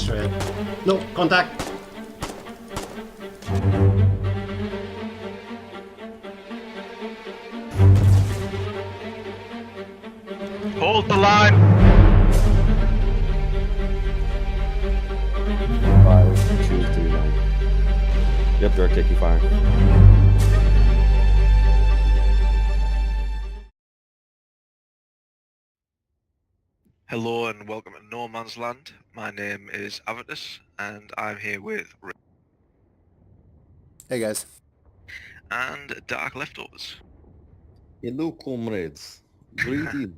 destroy it. No, contact! Hold the line! 5, 2, 3, 1. Yep, direct taking fire. Hello and welcome to No Man's Land. My name is Avitus and I'm here with Rick Hey guys. and Dark Leftovers. Hello, comrades. Greeting.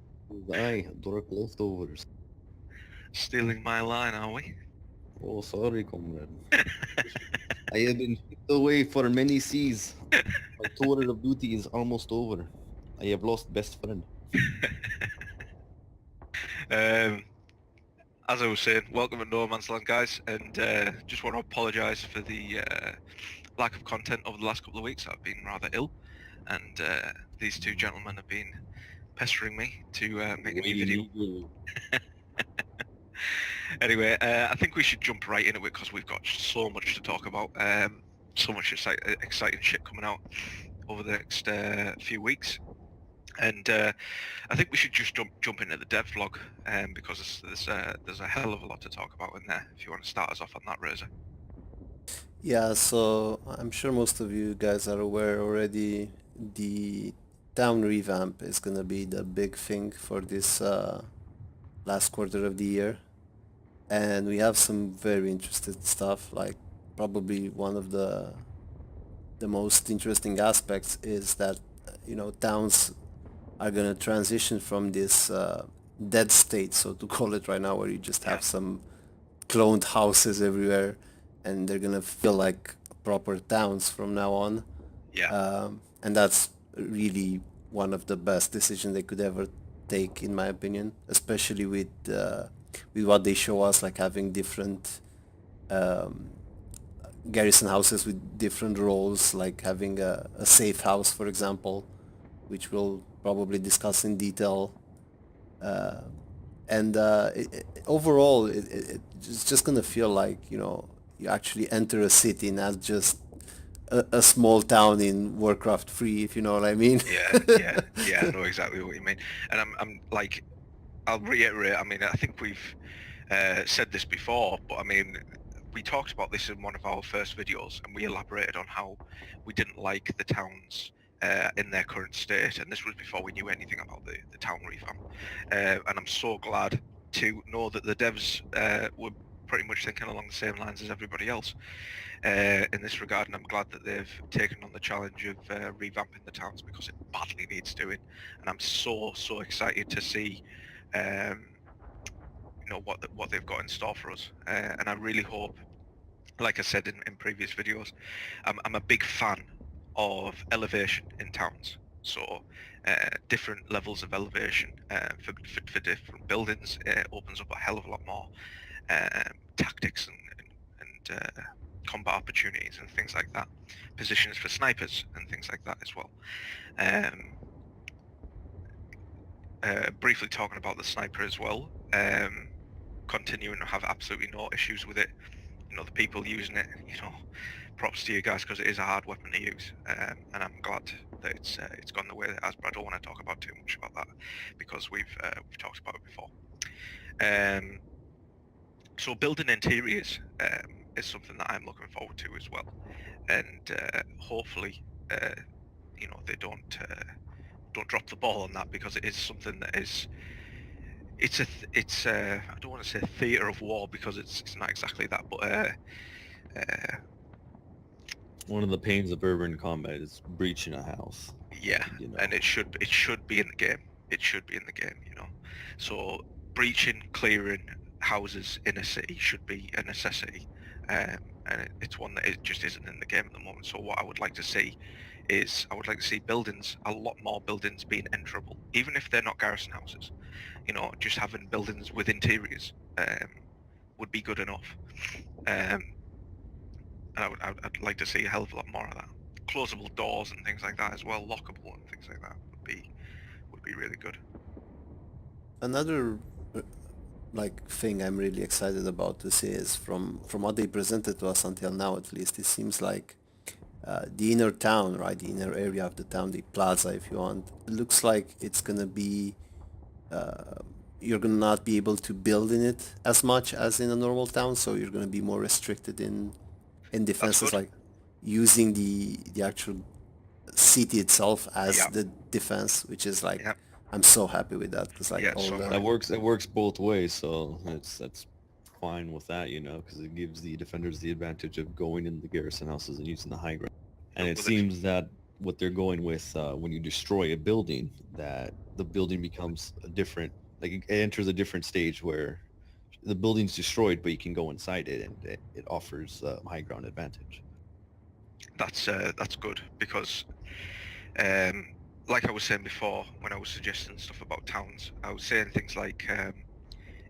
I, Dark Leftovers. Stealing my line, are we? Oh, sorry, comrade. I have been shipped away for many seas. My tour of duty is almost over. I have lost best friend. As I was saying, welcome to No Man's Land, guys, and just want to apologise for the lack of content over the last couple of weeks. I've been rather ill, and these two gentlemen have been pestering me to make a new video. Anyway, I think we should jump right into it because we've got so much to talk about. So much exciting shit coming out over the next few weeks. And I think we should just jump into the DevBlog because there's a hell of a lot to talk about in there. If you want to start us off on that, Reza. Yeah, so I'm sure most of you guys are aware already the town revamp is gonna be the big thing for this last quarter of the year. And we have some very interesting stuff, like probably one of the most interesting aspects is that, towns are gonna transition from this dead state, so to call it right now, where you just have some cloned houses everywhere, and they're gonna feel like proper towns from now on. Yeah. And that's really one of the best decisions they could ever take, in my opinion, especially with what they show us, like having different garrison houses with different roles, like having a safe house, for example, which we'll probably discuss in detail. And overall, it's just gonna feel like, you actually enter a city, not just a small town in Warcraft 3, if you know what I mean. Yeah. I know exactly what you mean. And I'm like, I'll reiterate. I mean, I think we've said this before, but I mean, we talked about this in one of our first videos, and we elaborated on how we didn't like the towns in their current state, and this was before we knew anything about the town revamp. And I'm so glad to know that the devs were pretty much thinking along the same lines as everybody else in this regard, and I'm glad that they've taken on the challenge of revamping the towns because it badly needs doing, and I'm so excited to see what they've got in store for us, and I really hope, like I said in previous videos, I'm a big fan of elevation in towns. So different levels of elevation for different buildings opens up a hell of a lot more tactics and combat opportunities and things like that. Positions for snipers and things like that as well. Briefly talking about the sniper as well. Continuing to have absolutely no issues with it. The people using it, props to you guys, because it is a hard weapon to use, and I'm glad that it's gone the way that it has. But I don't want to talk about too much about that because we've talked about it before. So building interiors is something that I'm looking forward to as well, and hopefully, they don't drop the ball on that, because it is something that is. It's I don't want to say theatre of war, because it's not exactly that, but One of the pains of urban combat is breaching a house. yeah, and it should be in the game. It should be in the game, So breaching, clearing houses in a city should be a necessity, and it's one that it just isn't in the game at the moment. So what I would like to see is buildings, a lot more buildings being enterable, even if they're not garrison houses. Just having buildings with interiors would be good enough. And I'd like to see a hell of a lot more of that. Closable doors and things like that as well, lockable and things like that would be really good. Another thing I'm really excited about to see is from what they presented to us until now, at least, it seems like the inner town, right, the inner area of the town, the plaza, if you want, it looks like it's gonna be you're gonna not be able to build in it as much as in a normal town, so you're gonna be more restricted in That's defenses, good. like using the actual city itself as Yeah. the defense, which is like, Yeah. I'm so happy with that because like Yeah, all so the am I. That works. It works both ways, so that's fine with that, you know, because it gives the defenders the advantage of going in the garrison houses and using the high ground. And it Well, seems that what they're going with when you destroy a building, that the building becomes a different, like it enters a different stage where the building's destroyed, but you can go inside it, and it offers high ground advantage. that's good because, like I was saying before when I was suggesting stuff about towns, I was saying things like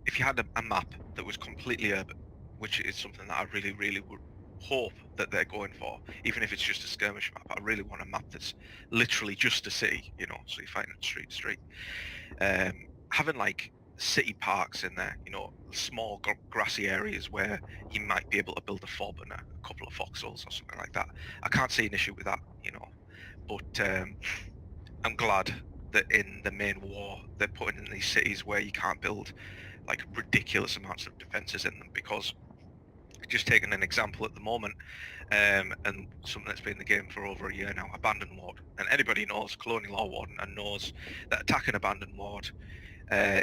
if you had a map that was completely urban, which is something that I really, really would hope that they're going for, even if it's just a skirmish map. I really want a map that's literally just a city, you know, so you're fighting street to street. Having like city parks in there, you know, small grassy areas where you might be able to build a fob and a couple of foxholes or something like that. I can't see an issue with that, you know, but I'm glad that in the main war they're putting in these cities where you can't build like ridiculous amounts of defenses in them, because just taking an example at the moment, and something that's been in the game for over a year now, Abandoned Ward, and anybody knows Colonial Law Warden and knows that attacking Abandoned Ward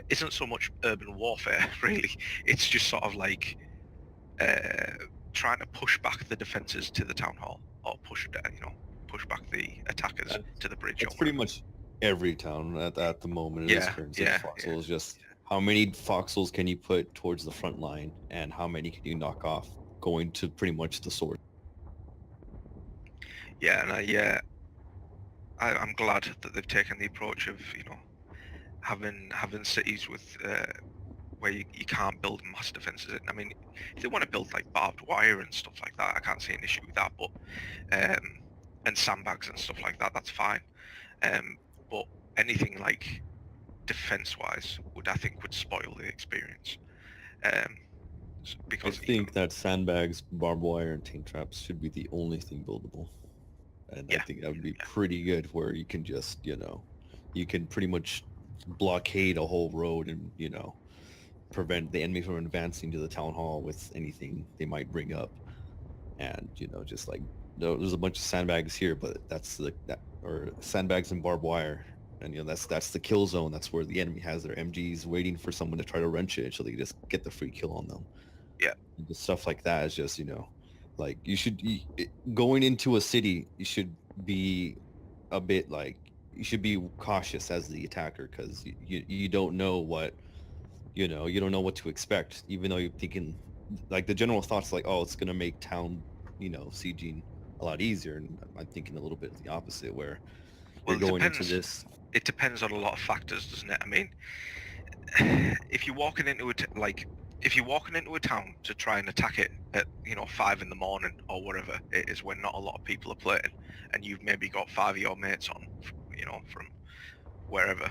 isn't so much urban warfare really. It's just sort of like trying to push back the defenses to the town hall, or push back the attackers to the bridge. It's or pretty whatever. much every town at the moment. It is Yeah, current yeah, Foxhole yeah. is just how many foxholes can you put towards the front line, and how many can you knock off going to pretty much the source. Yeah, and I'm glad that they've taken the approach of, you know, having cities with where you can't build mass defenses in. I mean, if they want to build like barbed wire and stuff like that, I can't see an issue with that. But and sandbags and stuff like that, that's fine. But anything like defense-wise I think would spoil the experience. I Because think that sandbags, barbed wire, and tank traps should be the only thing buildable. And I Yeah, think that would be yeah. pretty good, where you can just, you know, you can pretty much blockade a whole road and, you know, prevent the enemy from advancing to the town hall with anything they might bring up. And, you know, just like, there's a bunch of sandbags here, but or sandbags and barbed wire. And, you know, that's the kill zone. That's where the enemy has their MGs waiting for someone to try to wrench it, so they just get the free kill on them. Yeah. And just stuff like that is just, you know, like going into a city, you should be a bit like, you should be cautious as the attacker, because you don't know what, you know, you don't know what to expect, even though you're thinking, like, the general thoughts like, oh, it's going to make town, you know, sieging a lot easier. And I'm thinking a little bit the opposite, where Well, you're going into this. It depends on a lot of factors, doesn't it? I mean, if you're walking into if you're walking into a town to try and attack it at, you know, 5 a.m. or whatever it is, when not a lot of people are playing, and you've maybe got 5 of your mates on, you know, from wherever.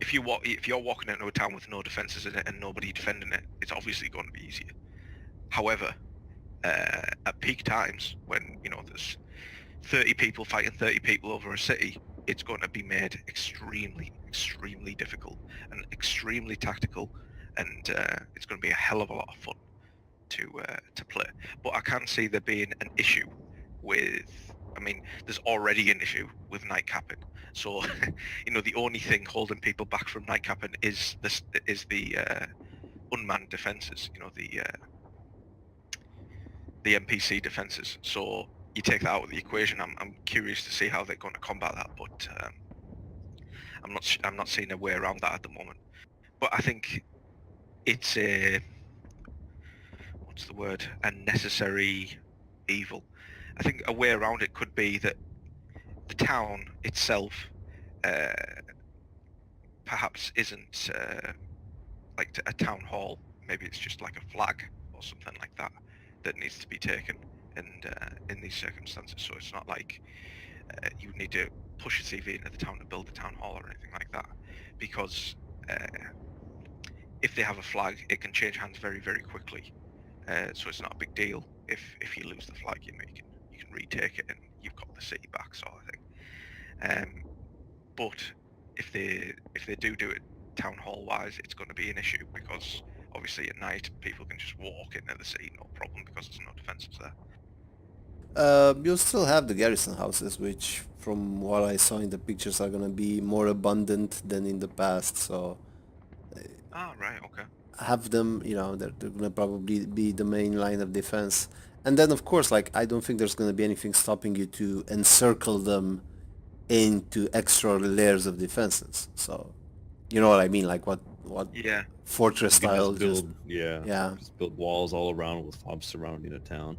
If you're walking into a town with no defenses in it and nobody defending it, it's obviously going to be easier. However, at peak times, when, you know, there's 30 people fighting 30 people over a city, it's going to be made extremely, extremely difficult and extremely tactical, and it's going to be a hell of a lot of fun to play. But I can see there being an issue with, I mean, there's already an issue with night capping. So, you know, the only thing holding people back from night capping is the unmanned defenses, you know, the NPC defenses. So you take that out of the equation. I'm curious to see how they're going to combat that, but I'm not seeing a way around that at the moment. But I think it's a a necessary evil. I think a way around it could be that the town itself perhaps isn't like a town hall. Maybe it's just like a flag or something like that that needs to be taken in these circumstances. So it's not like you need to push a CV into the town to build a town hall or anything like that, because if they have a flag, it can change hands very, very quickly. So it's not a big deal if you lose the flag. You know, you can retake it and you've got the city back, sort of thing. But if they do it town hall wise, it's going to be an issue because obviously at night people can just walk into the city, no problem, because there's no defenses there. You'll still have the garrison houses, which from what I saw in the pictures are gonna be more abundant than in the past, so Ah, right, okay. have them, you know, they're gonna probably be the main line of defense. And then of course, like, I don't think there's gonna be anything stopping you to encircle them into extra layers of defenses. So, you know what I mean? Like what Yeah, fortress You can style just build, yeah, yeah. just build walls all around with fobs surrounding a town.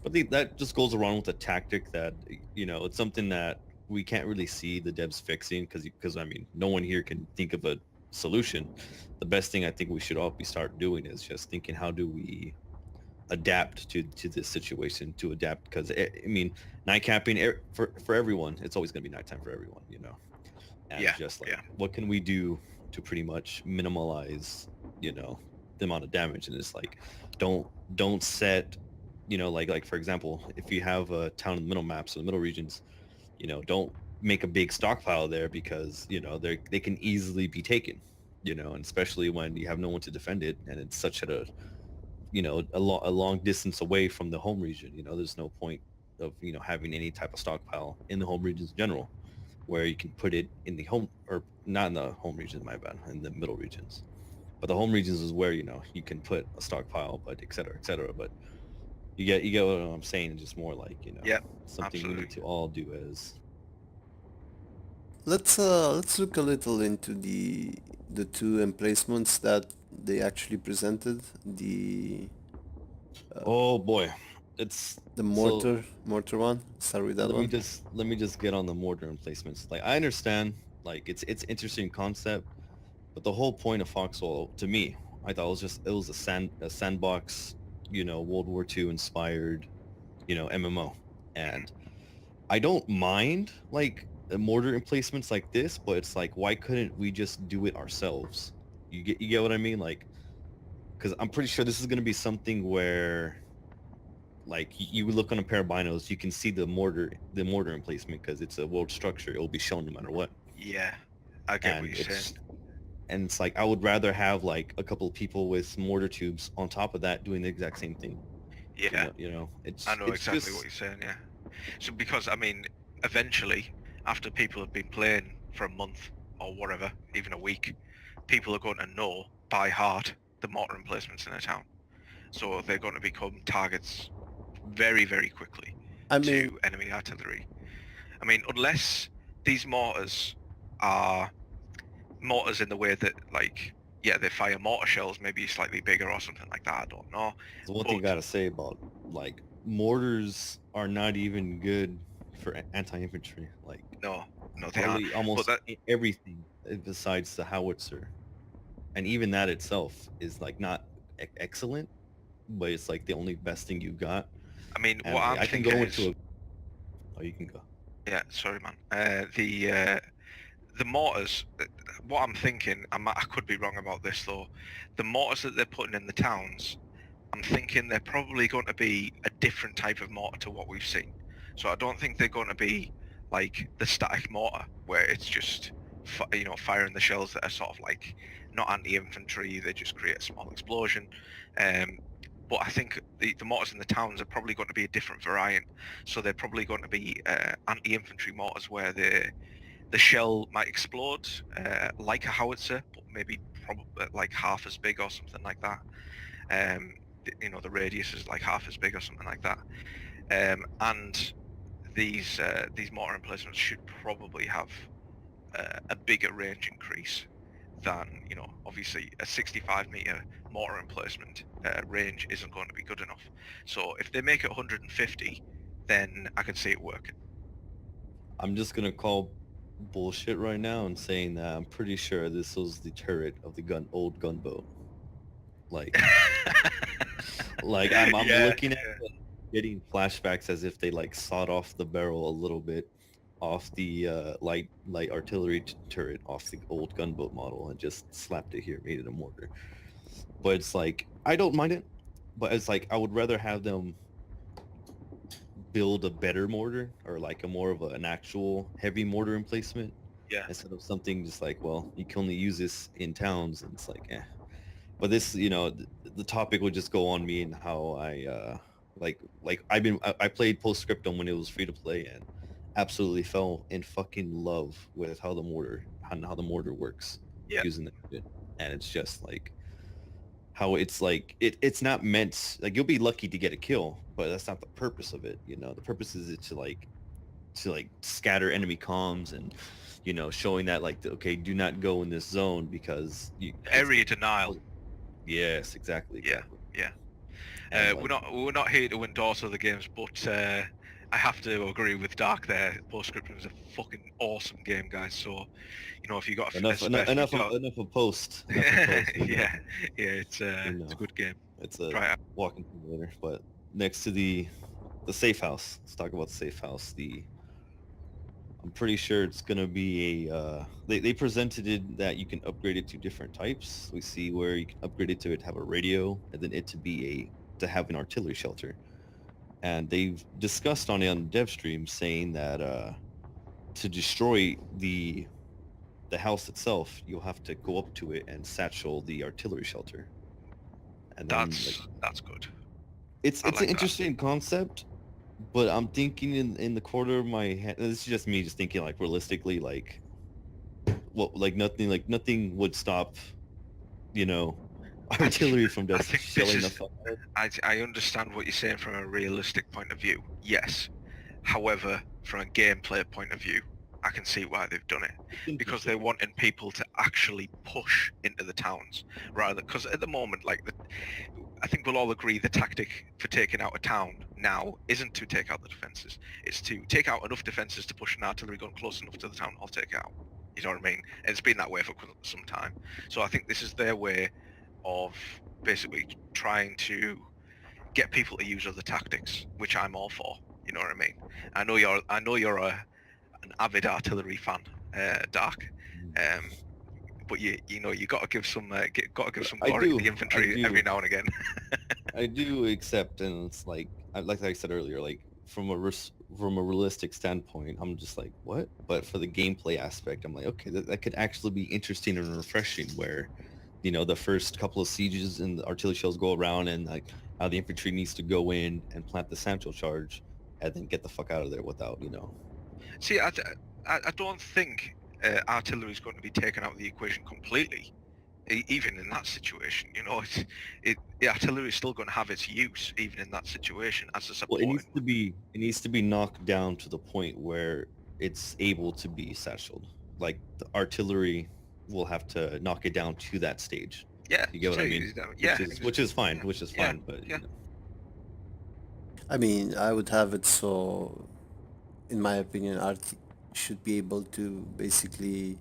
But that just goes around with a tactic that, you know, it's something that we can't really see the devs fixing because I mean, no one here can think of a solution. The best thing I think we should all be start doing is just thinking, how do we adapt to this situation, to adapt, because I mean, night camping for everyone, it's always going to be nighttime for everyone, you know. And Yeah, just like, yeah. what can we do to pretty much minimize, you know, the amount of damage? And it's like, don't set, you know, like for example, if you have a town in the middle maps or the middle regions, you know, don't make a big stockpile there because, you know, they can easily be taken, you know, and especially when you have no one to defend it and it's such a, you know, a long distance away from the home region. You know, there's no point of, you know, having any type of stockpile in the home regions in general, where you can put it in the home, or not in the home regions, my bad, in the middle regions. But the home regions is where, you know, you can put a stockpile, but et cetera, et cetera. But you get what I'm saying. Just more like, you know, Yeah, something we absolutely. need to all do as. Let's look a little into the two emplacements that they actually presented. Oh boy, it's The so. mortar one. Start with that Let me one. just get on the mortar emplacements. Like, I understand, like, it's interesting concept, but the whole point of Foxhole, to me, I thought it was a sandbox, you know, World War II inspired, you know, MMO. And I don't mind like mortar emplacements like this, but it's like, why couldn't we just do it ourselves? You get what I mean? Like, because I'm pretty sure this is gonna be something where, like, you look on a pair of binos, you can see the mortar emplacement because it's a world structure. It will be shown no matter what. Yeah, I get what And you're saying. it's like, I would rather have like a couple of people with mortar tubes on top of that doing the exact same thing. Yeah, You know, I know it's exactly what just, you're saying. Yeah. So because I mean, eventually, after people have been playing for a month or whatever, even a week, people are going to know by heart the mortar emplacements in a town. So they're going to become targets very, very quickly I mean, to enemy artillery. I mean, unless these mortars are mortars in the way that, like, yeah, they fire mortar shells, maybe slightly bigger or something like that. I don't know. the one thing I But gotta say about, like, mortars are not even good for anti-infantry. Like, no, no, they aren't. hardly But almost that, everything besides the howitzer, and even that itself is like not excellent, but it's like the only best thing you got. I mean, And what like, I'm I can thinking go is, into a, oh, you can go. yeah, sorry, man. The mortars. What I'm thinking, I could be wrong about this though. The mortars that they're putting in the towns, I'm thinking they're probably going to be a different type of mortar to what we've seen. So I don't think they're going to be like the static mortar where it's just, you know, firing the shells that are sort of like not anti-infantry. They just create a small explosion. Um, but I think the mortars in the towns are probably going to be a different variant. So they're probably going to be anti-infantry mortars where the shell might explode like a howitzer, but maybe probably like half as big or something like that. You know, the radius is like half as big or something like that. And these mortar emplacements should probably have a bigger range increase than, you know, obviously a 65 meter mortar emplacement range isn't going to be good enough. So if they make it 150, then I can see it working. I'm just gonna call bullshit right now and saying that I'm pretty sure this was the turret of the old gunboat. Like, I'm Yeah, looking at it, getting flashbacks as if they like sawed off the barrel a little bit, off the light artillery turret off the old gunboat model and just slapped it here, made it a mortar. But it's like I don't mind it, but it's like I would rather have them build a better mortar or like a more of an actual heavy mortar emplacement Yeah. instead of something just like, well, you can only use this in towns, and it's like, eh. But this, you know, the topic would just go on me and how like I played Postscriptum when it was free to play and absolutely fell in fucking love with how the mortar works Yeah. using the unit. And it's just like how it's like it's not meant like you'll be lucky to get a kill, but that's not the purpose of it. You know, the purpose is it to like scatter enemy comms and, you know, showing that like, okay, do not go in this zone because Area denial. Yes, exactly. Yeah. And, We're not here to endorse other games, but I have to agree with Dark there. Postscriptum is a fucking awesome game, guys. So, you know, if you got enough of post. yeah, it's a good game. It's a Right. walking simulator. But next to the safe house, let's talk about the safe house. I'm pretty sure it's gonna be a. They presented it that you can upgrade it to different types. We see where you can upgrade it to have a radio, and then it to have an artillery shelter. And they've discussed on dev stream saying that to destroy the house itself, you'll have to go up to it and satchel the artillery shelter. And then, that's good. It's like an interesting concept, but I'm thinking in the corner of my head. This is just me, just thinking like realistically, like nothing would stop, you know, artillery from just shelling the fuck out. I understand what you're saying from a realistic point of view. Yes. However, from a gameplay point of view, I can see why they've done it, because they're wanting people to actually push into the towns rather. Because at the moment, I think we'll all agree the tactic for taking out a town now isn't to take out the defenses. It's to take out enough defenses to push an artillery gun close enough to the town. I'll take it out. You know what I mean? And it's been that way for some time. So I think this is their way of basically trying to get people to use other tactics, which I'm all for. You know what I mean? I know you're an avid artillery fan, Dark, but you got to give some glory to the infantry every now and again. I do accept, and it's like I said earlier, like from a realistic standpoint, I'm just like, what? But for the gameplay aspect, I'm like, okay, that could actually be interesting and refreshing. Where, you know, the first couple of sieges and the artillery shells go around, and like how the infantry needs to go in and plant the central charge, and then get the fuck out of there without, you know. See, I don't think artillery is going to be taken out of the equation completely, even in that situation. You know, the artillery is still going to have its use even in that situation as a support. Well, it needs to be knocked down to the point where it's able to be satcheled. Like the artillery will have to knock it down to that stage. Yeah, you get what I mean? Yeah, which is fine. But yeah. You know. I mean, I would have it so, in my opinion, art should be able to basically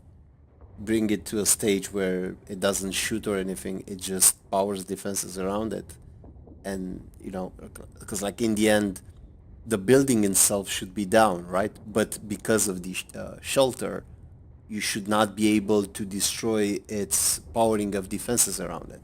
bring it to a stage where it doesn't shoot or anything, it just powers defenses around it. And, you know, because like in the end, the building itself should be down, right? But because of the shelter, you should not be able to destroy its powering of defenses around it.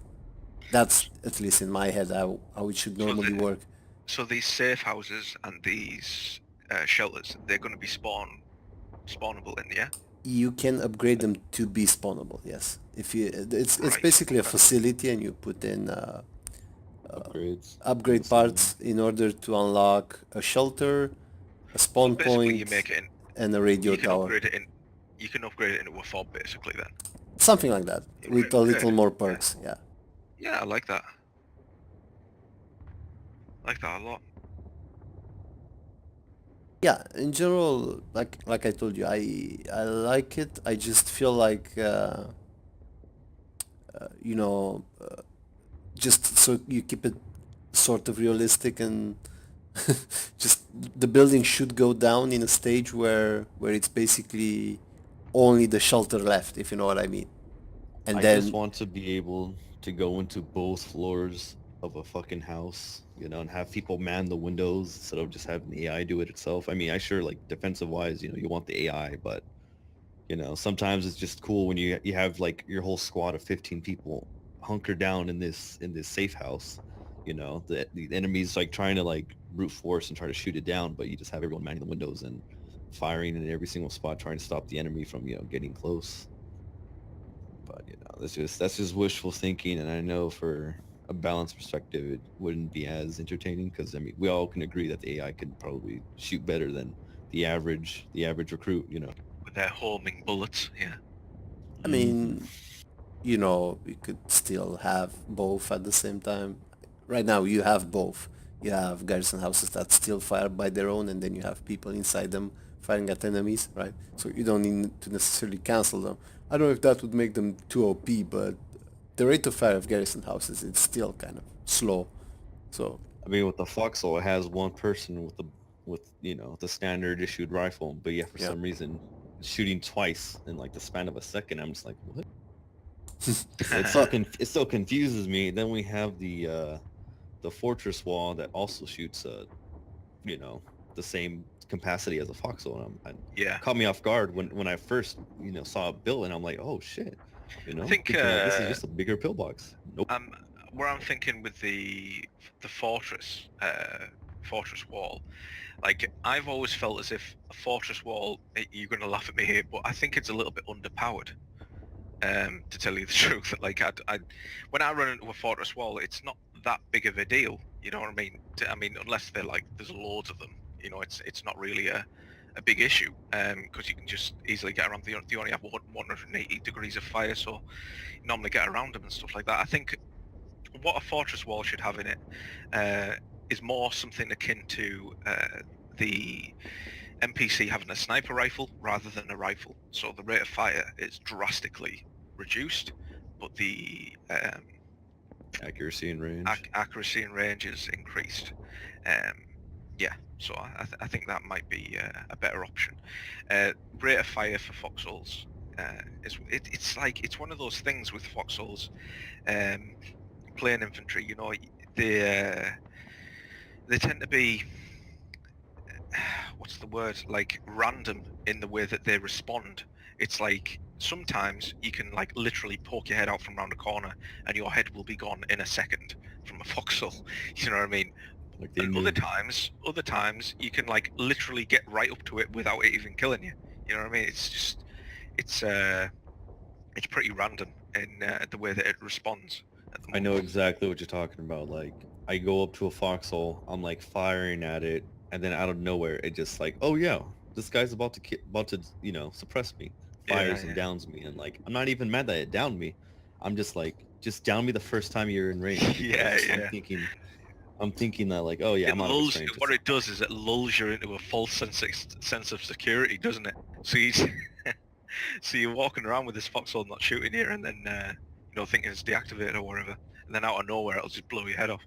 That's, at least in my head, how it should normally work. So these safe houses and these shelters, they're going to be spawnable in, yeah? You can upgrade them to be spawnable, yes. If you, it's Right, basically a okay. facility, and you put in upgrade Yes. parts in order to unlock a shelter, a spawn Basically, point, you make it and a radio you can tower. you can upgrade it into a fob, basically, then. Something like that, with a little more perks, yeah. Yeah, I like that. I like that a lot. Yeah, in general, like I told you, I like it. I just feel like you know, just so you keep it sort of realistic, and just the building should go down in a stage where it's basically only the shelter left, if you know what I mean. And I then just want to be able to go into both floors of a fucking house, you know, and have people man the windows instead of just having the AI do it itself. I mean, I sure like defensive wise, you know, you want the AI, but you know, sometimes it's just cool when you have like your whole squad of 15 people hunkered down in this safe house. You know, the enemy's like trying to like brute force and try to shoot it down, but you just have everyone manning the windows and firing in every single spot, trying to stop the enemy from, you know, getting close. But you know, that's just wishful thinking, and I know for a balanced perspective, it wouldn't be as entertaining because I mean, we all can agree that the AI could probably shoot better than the average recruit. You know. With their homing bullets, yeah. I mean, you know, you could still have both at the same time. Right now, you have both. You have garrison houses that still fire by their own, and then you have people inside them firing at enemies, right? So you don't need to necessarily cancel them. I don't know if that would make them too OP, but the rate of fire of garrison houses is still kind of slow. So I mean, with the Foxhole, it has one person with you know the standard issued rifle, but yeah, for Yeah. some reason, shooting twice in like the span of a second, I'm just like, what? It still confuses me. Then we have the fortress wall that also shoots you know, the same capacity as a Foxhole, and Yeah. caught me off guard when I first, you know, saw it built, and I'm like, oh shit, you know, I think thinking, like, this is just a bigger pillbox. Nope. where I'm thinking with the fortress wall, like I've always felt as if a fortress wall, you're gonna laugh at me here, but I think it's a little bit underpowered. To tell you the truth, like I when I run into a fortress wall, it's not that big of a deal. You know what I mean? I mean, unless they're like there's loads of them. You know, it's not really a big issue because you can just easily get around. They only have 180 degrees of fire, so you normally get around them and stuff like that. I think what a fortress wall should have in it is more something akin to the NPC having a sniper rifle rather than a rifle. So the rate of fire is drastically reduced, but the Accuracy and range. accuracy and range is increased. Yeah, so I think that might be a better option. Rate of fire for foxholes it's like it's one of those things with foxholes. Playing infantry, you know, they tend to be what's the word, like random in the way that they respond. It's like sometimes you can like literally poke your head out from around a corner and your head will be gone in a second from a foxhole. You know what I mean? Like they And knew. other times you can like literally get right up to it without it even killing you. You know what I mean? It's just it's pretty random in the way that it responds at the I know moment. exactly what you're talking about. Like, I go up to a foxhole, I'm like firing at it, and then out of nowhere, it just like, oh yeah, this guy's about to you know, suppress me, fires Yeah. and downs me, and like, I'm not even mad that it downed me. I'm just like, just down me the first time you're in range. Yeah, because yeah. I'm thinking that like, oh yeah, I'm out of his range. What it does is it lulls you into a false sense of security, doesn't it? So you so you're walking around with this foxhole not shooting you, and then you know, thinking it's deactivated or whatever, and then out of nowhere it'll just blow your head off.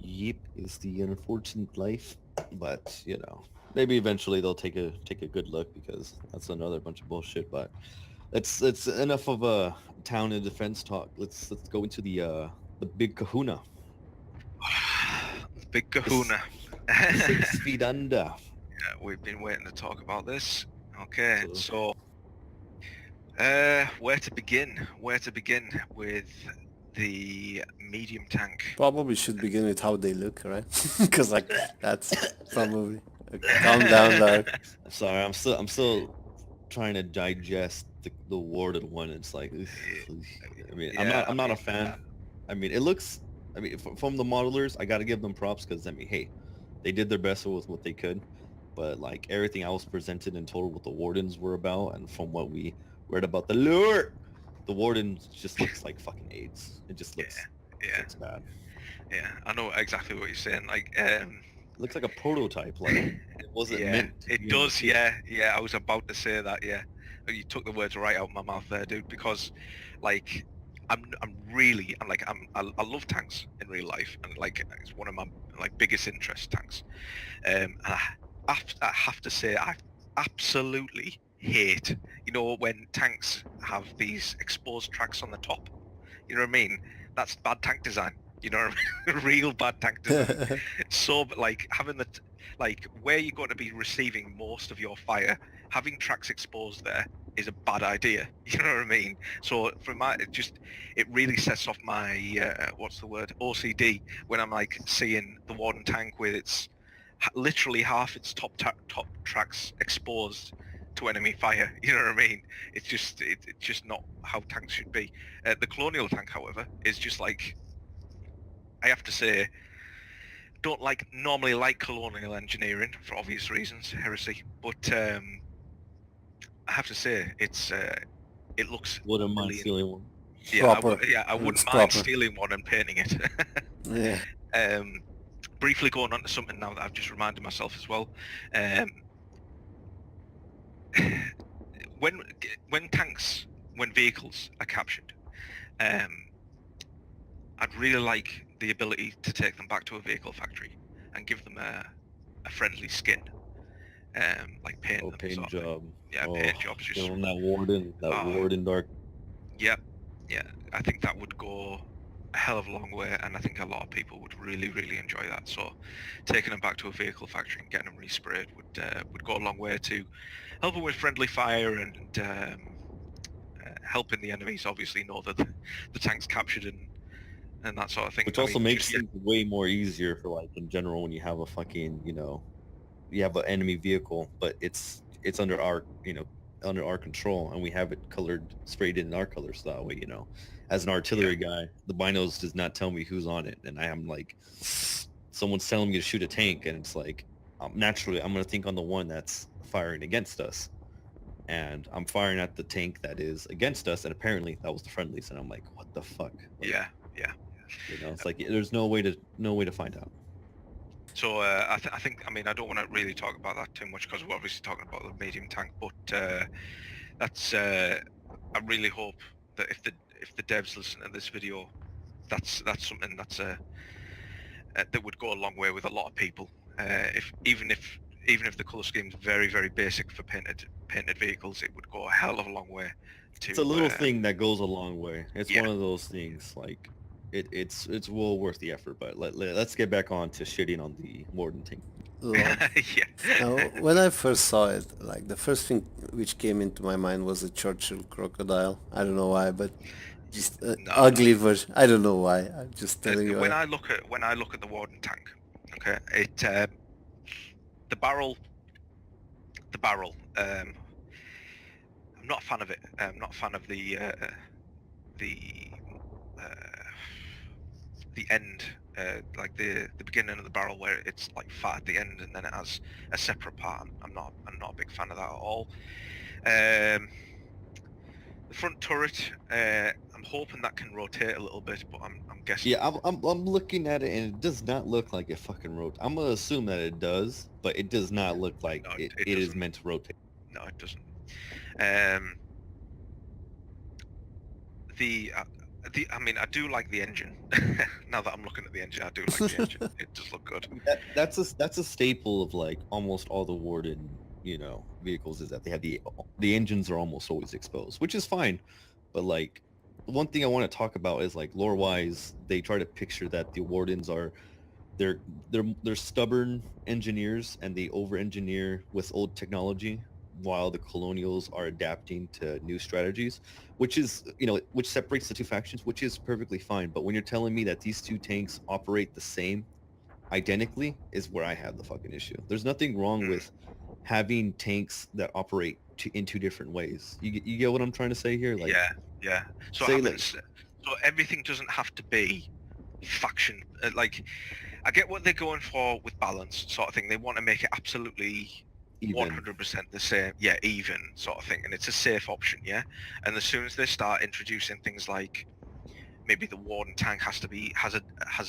Yep, it's the unfortunate life, but you know, maybe eventually they'll take a good look because that's another bunch of bullshit. But it's enough of a town and defense talk. Let's go into the big Kahuna. Big Kahuna. 6 feet under. We've been waiting to talk about this. Okay, So- so where to begin? Where to begin with the medium tank? probably should begin with how they look, right? Because like that's probably calm down there. Sorry, I'm still trying to digest the warded one. It's like, I mean, I'm not a fan. I mean, it looks. I mean, from the modelers, I got to give them props because I mean, hey, they did their best with what they could. But like everything I was presented in total, what the wardens were about, and from what we read about the lure, the warden just looks like fucking AIDS. It just looks, looks bad. Yeah, I know exactly what you're saying. Like, It looks like a prototype. Like it wasn't meant. It does. Yeah. I was about to say that. Yeah, you took the words right out of my mouth there, dude. Because, like, I love tanks in real life, and like it's one of my like biggest interest, tanks. And I have to say I absolutely hate, you know, when tanks have these exposed tracks on the top. You know what I mean? That's bad tank design. You know what I mean? Real bad tank design. So like having the like where you're going to be receiving most of your fire, having tracks exposed there is a bad idea. You know what I mean? So for my it really sets off my what's the word, OCD, when I'm like seeing the Warden tank with its literally half its top tracks exposed to enemy fire. You know what I mean? It's just it's just not how tanks should be. The Colonial tank, however, is just like, I have to say, don't normally like colonial engineering for obvious reasons, heresy. But I have to say it looks Wouldn't mind brilliant. stealing one. Yeah, Proper. I wouldn't It's mind proper. stealing one and painting it. Yeah. Briefly going on to something now that I've just reminded myself as well. When vehicles are captured, I'd really like the ability to take them back to a vehicle factory and give them a friendly skin, like paint Oh, them. paint sort of thing. job. Yeah, Oh, paint jobs. Just on that warden, Oh. warden dark. yeah, I think that would go a hell of a long way, and I think a lot of people would really, really enjoy that. So, taking them back to a vehicle factory and getting them resprayed would go a long way to helping with friendly fire and helping the enemies obviously know that the tank's captured and that sort of thing. Which I also mean, makes just, things way more easier for like in general when you have a fucking, you have an enemy vehicle, but it's under our, under our control, and we have it colored sprayed in our colors. So that way, as an artillery guy, the binos does not tell me who's on it, and I am like, someone's telling me to shoot a tank, and it's like, naturally I'm gonna think on the one that's firing against us, and I'm firing at the tank that is against us, and apparently that was the friendlies, and I'm like, what the fuck? Like, yeah. it's like there's no way to find out. So I think, I mean, I don't want to really talk about that too much because we're obviously talking about the medium tank, but that's I really hope that if the devs listen to this video, that's something that's that would go a long way with a lot of people. Even if the color scheme's very, very basic for painted vehicles, it would go a hell of a long way to. It's a little thing that goes a long way. It's Yeah. one of those things, like it's well worth the effort. But let's get back on to shitting on the Warden tank. Love. Yeah. Now, when I first saw it, like the first thing which came into my mind was a Churchill crocodile. I don't know why, but just No. ugly version. I don't know why. I'm just telling you. When I look at the Warden tank, okay, it the barrel. I'm not a fan of it. I'm not a fan of the end, like the beginning of the barrel where it's like fat at the end and then it has a separate part. I'm not a big fan of that at all. The front turret, I'm hoping that can rotate a little bit, but I'm guessing. Yeah, I'm looking at it, and it does not look like it fucking rotates. I'm gonna assume that it does, but it does not look like No, it it is doesn't. meant to rotate. No, it doesn't. I mean, I do like the engine. Now that I'm looking at the engine, I do like the engine. It does look good. That's a staple of like almost all the Warden, vehicles, is that they have the engines are almost always exposed, which is fine. But like, one thing I want to talk about is like lore wise, they try to picture that the Wardens are they're stubborn engineers and they over engineer with old technology, while the Colonials are adapting to new strategies, which is, which separates the two factions, which is perfectly fine. But when you're telling me that these two tanks operate the same identically, is where I have the fucking issue. There's nothing wrong with having tanks that operate in two different ways. You get what I'm trying to say here? Like, yeah. So everything doesn't have to be faction. Like, I get what they're going for with balance, sort of thing. They want to make it absolutely 100% the same, even sort of thing, and it's a safe option, and as soon as they start introducing things like maybe the Warden tank has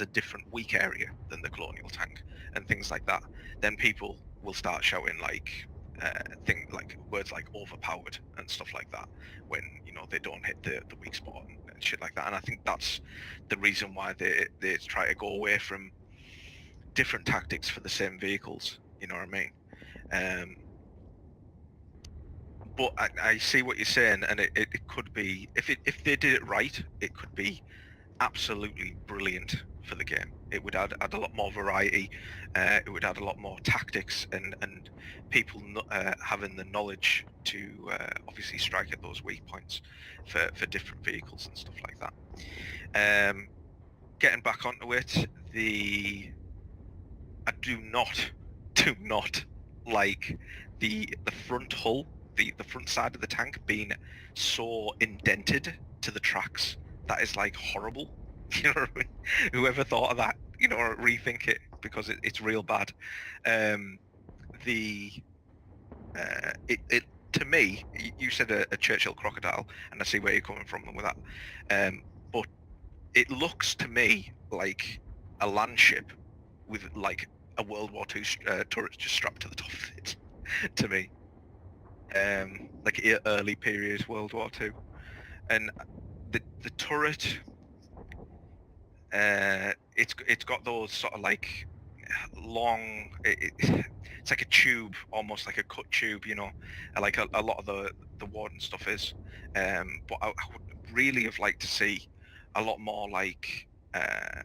a different weak area than the Colonial tank and things like that, then people will start shouting like things like words like overpowered and stuff like that when they don't hit the weak spot and shit like that. And I think that's the reason why they try to go away from different tactics for the same vehicles, you know what I mean? but I see what you're saying, and it could be if they did it right, it could be absolutely brilliant for the game. It would add a lot more variety. It would add a lot more tactics and people having the knowledge to obviously strike at those weak points for different vehicles and stuff like that. Getting back onto it, I do not like the front hull, the front side of the tank being so indented to the tracks. That is like horrible. You know what I mean? Whoever thought of that, you know, rethink it because it's real bad. It to me, you said a Churchill crocodile, and I see where you're coming from with that. But it looks to me like a land ship with like a World War II turret just strapped to the top of it. To me, like early period World War II, and the turret. It's got those sort of like long. It's like a tube, almost like a cut tube, you know, like a lot of the Warden stuff is. But I would really have liked to see a lot more like a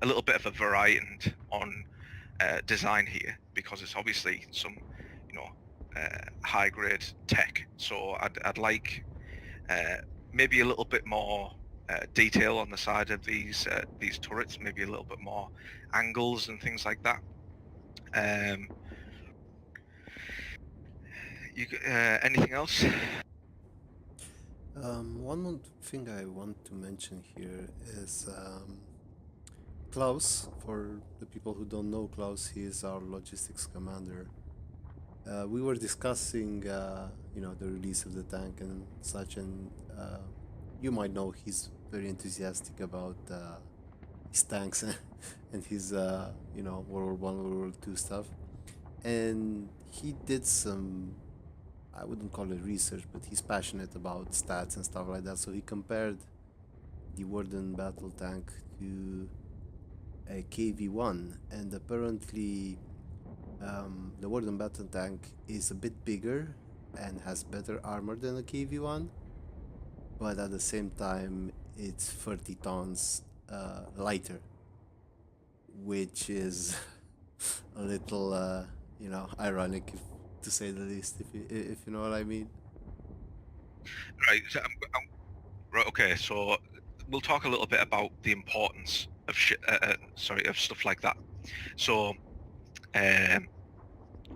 little bit of a variety on design here, because it's obviously some, you know, high grade tech. So I'd like maybe a little bit more detail on the side of these turrets, maybe a little bit more angles and things like that. Anything else? One more thing I want to mention here is Klaus. For the people who don't know Klaus, he is our logistics commander. We were discussing, you know, the release of the tank and such, and you might know he's very enthusiastic about his tanks and his, you know, World War I, World War II stuff. And he did some, I wouldn't call it research, but he's passionate about stats and stuff like that. So he compared the Warden battle tank to a KV-1, and apparently the Warden battle tank is a bit bigger and has better armor than a KV-1, but at the same time it's 30 tons lighter, which is a little, you know, ironic, to say the least, if you know what I mean. Right. So right. Okay. So we'll talk a little bit about the importance of of stuff like that. So,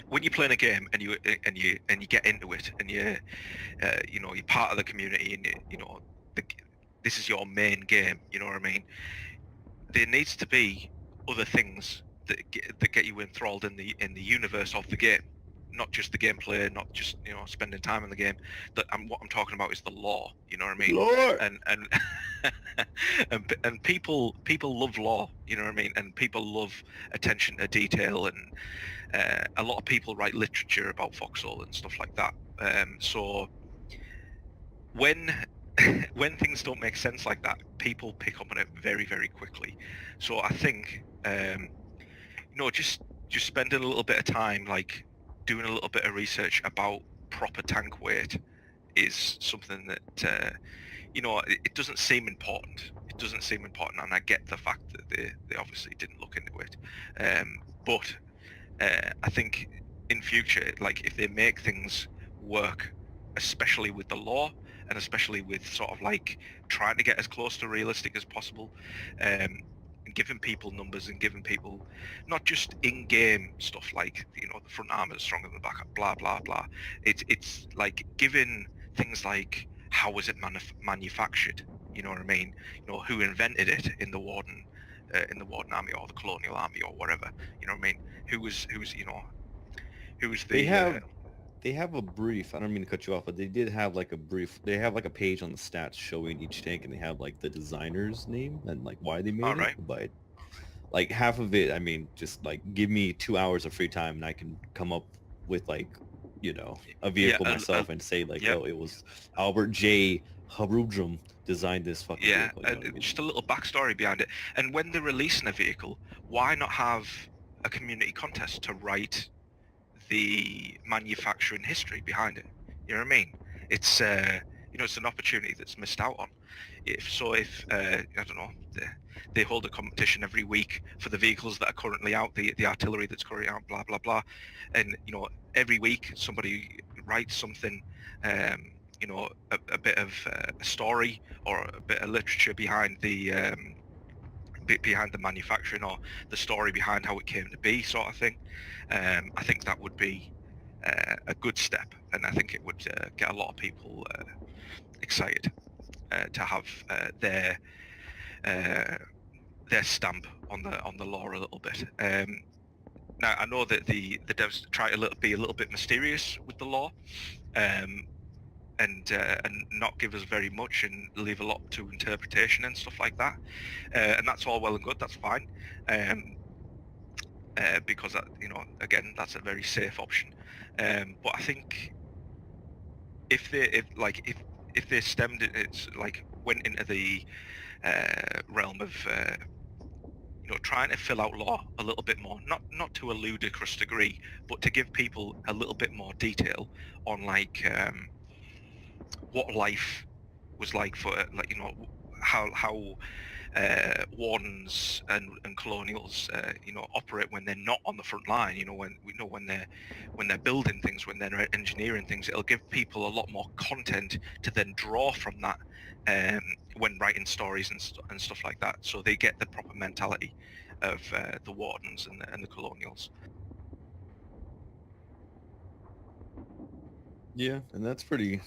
when you're playing a game and you get into it and you know, you're part of the community and you know this is your main game. You know what I mean? There needs to be other things that get you enthralled in the universe of the game, not just the gameplay, not just, you know, spending time in the game. What I'm talking about is the lore. You know what I mean? Lore! And and people love lore. You know what I mean? And people love attention to detail, and a lot of people write literature about Foxhole and stuff like that. So when when things don't make sense like that, people pick up on it very, very quickly. So I think, you know, just spending a little bit of time, like doing a little bit of research about proper tank weight is something that, you know, it doesn't seem important. It doesn't seem important, and I get the fact that they obviously didn't look into it. But I think in future, like if they make things work, especially with the law, and especially with sort of like trying to get as close to realistic as possible, and giving people numbers and giving people not just in-game stuff like, you know, the front armor is stronger than the back, blah blah blah. It's like giving things like how was it manufactured? You know what I mean? You know, who invented it in the Warden army or the Colonial army or whatever. You know what I mean? Who's you know, who's the They have a brief. I don't mean to cut you off, but they did have like a brief. They have like a page on the stats showing each tank, and they have like the designer's name and like why they made All right. it. But like half of it, I mean, just like give me 2 hours of free time, and I can come up with like, you know, a vehicle myself and say like, yep. oh, it was Albert J. Harudrum designed this fucking vehicle. You know what I mean? Just a little backstory behind it. And when they're releasing a vehicle, why not have a community contest to write the manufacturing history behind it? You know what I mean? It's it's an opportunity that's missed out on. If I don't know, they hold a competition every week for the vehicles that are currently out, the artillery that's currently out, blah blah blah, and every week somebody writes something, a bit of a story or a bit of literature behind the behind the manufacturing or the story behind how it came to be, sort of thing. I think that would be a good step, and I think it would get a lot of people excited to have their stamp on the lore a little bit. Now I know that the devs try to be a little bit mysterious with the lore, and not give us very much and leave a lot to interpretation and stuff like that, and that's all well and good. That's fine, because that, again, that's a very safe option. But I think if they stemmed it's like went into the realm of trying to fill out lore a little bit more, not to a ludicrous degree, but to give people a little bit more detail on what life was like for how wardens and colonials operate when they're not on the front line. When they're building things, when they're engineering things. It'll give people a lot more content to then draw from that when writing stories and stuff like that, so they get the proper mentality of the wardens and the colonials. Yeah, and that's pretty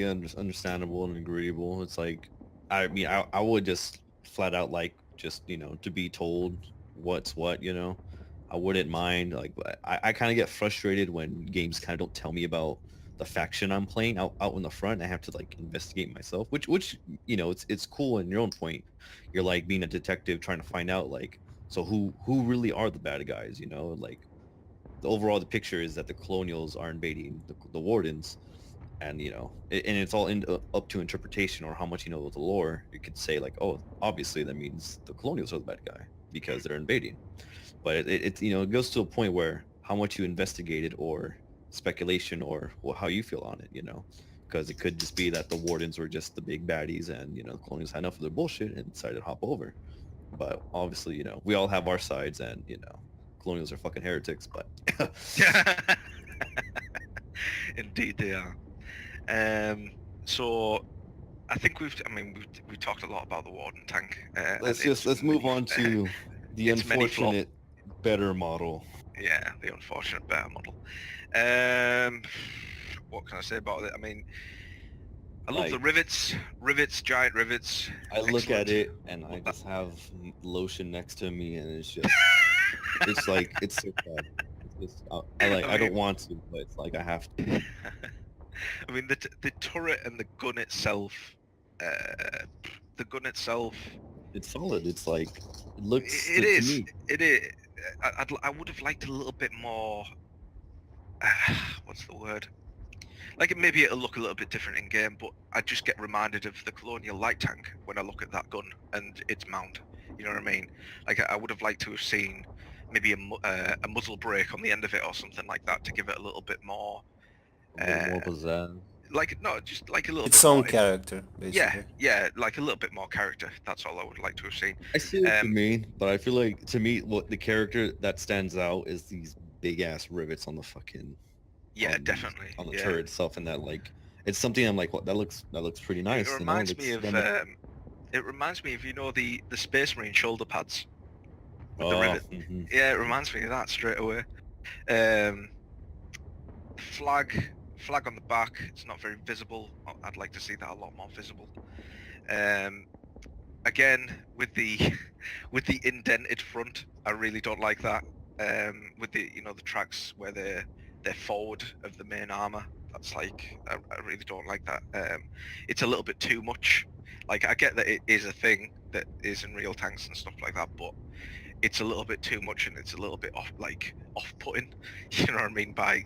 understandable and agreeable. It's like, I mean, I would just flat out like just to be told what's what. I wouldn't mind. Like, I kind of get frustrated when games kind of don't tell me about the faction I'm playing out in the front. I have to like investigate myself, which it's cool in your own point. You're like being a detective trying to find out like, so who really are the bad guys, like the picture is that the colonials are invading the wardens, and and it's all up to interpretation or how much you know of the lore. You could say like, oh, obviously that means the colonials are the bad guy because they're invading, but it goes to a point where how much you investigated or speculation or how you feel on it, because it could just be that the wardens were just the big baddies and the colonials had enough of their bullshit and decided to hop over. But obviously we all have our sides, and colonials are fucking heretics, but Indeed they are. So I think we've talked a lot about the Warden tank. let's move on to the unfortunate better model. Yeah, the unfortunate better model. What can I say about it? I mean, I love the rivets, giant rivets. I look at it and I just have lotion next to me, and it's just it's like it's so bad. It's just, I don't want to, but it's like I have to. I mean, the turret and the gun itself, it's solid. It's like it looks. It is. To me. It is. I would have liked a little bit more. What's the word? Like maybe it'll look a little bit different in game, but I just get reminded of the Colonial light tank when I look at that gun and its mount. You know what I mean? Like I would have liked to have seen maybe a muzzle brake on the end of it or something like that to give it a little bit more. A little more pizzazz. Like no, just like a little. Its bit own more, character, basically. Yeah, like a little bit more character. That's all I would like to have seen. I see what you mean, but I feel like to me, what the character that stands out is these big ass rivets on the fucking. Yeah, definitely. On the turret itself, and that like it's something I'm like, what that looks pretty nice. It reminds me of the Space Marine shoulder pads. With the rivet. Mm-hmm. Yeah, it reminds me of that straight away. Flag on the back. It's not very visible. I'd like to see that a lot more visible. Again, with the indented front, I really don't like that. With the the tracks where they're forward of the main armor, that's like I really don't like that. It's a little bit too much. Like I get that it is a thing that is in real tanks and stuff like that, but it's a little bit too much, and it's a little bit off-putting. You know what I mean by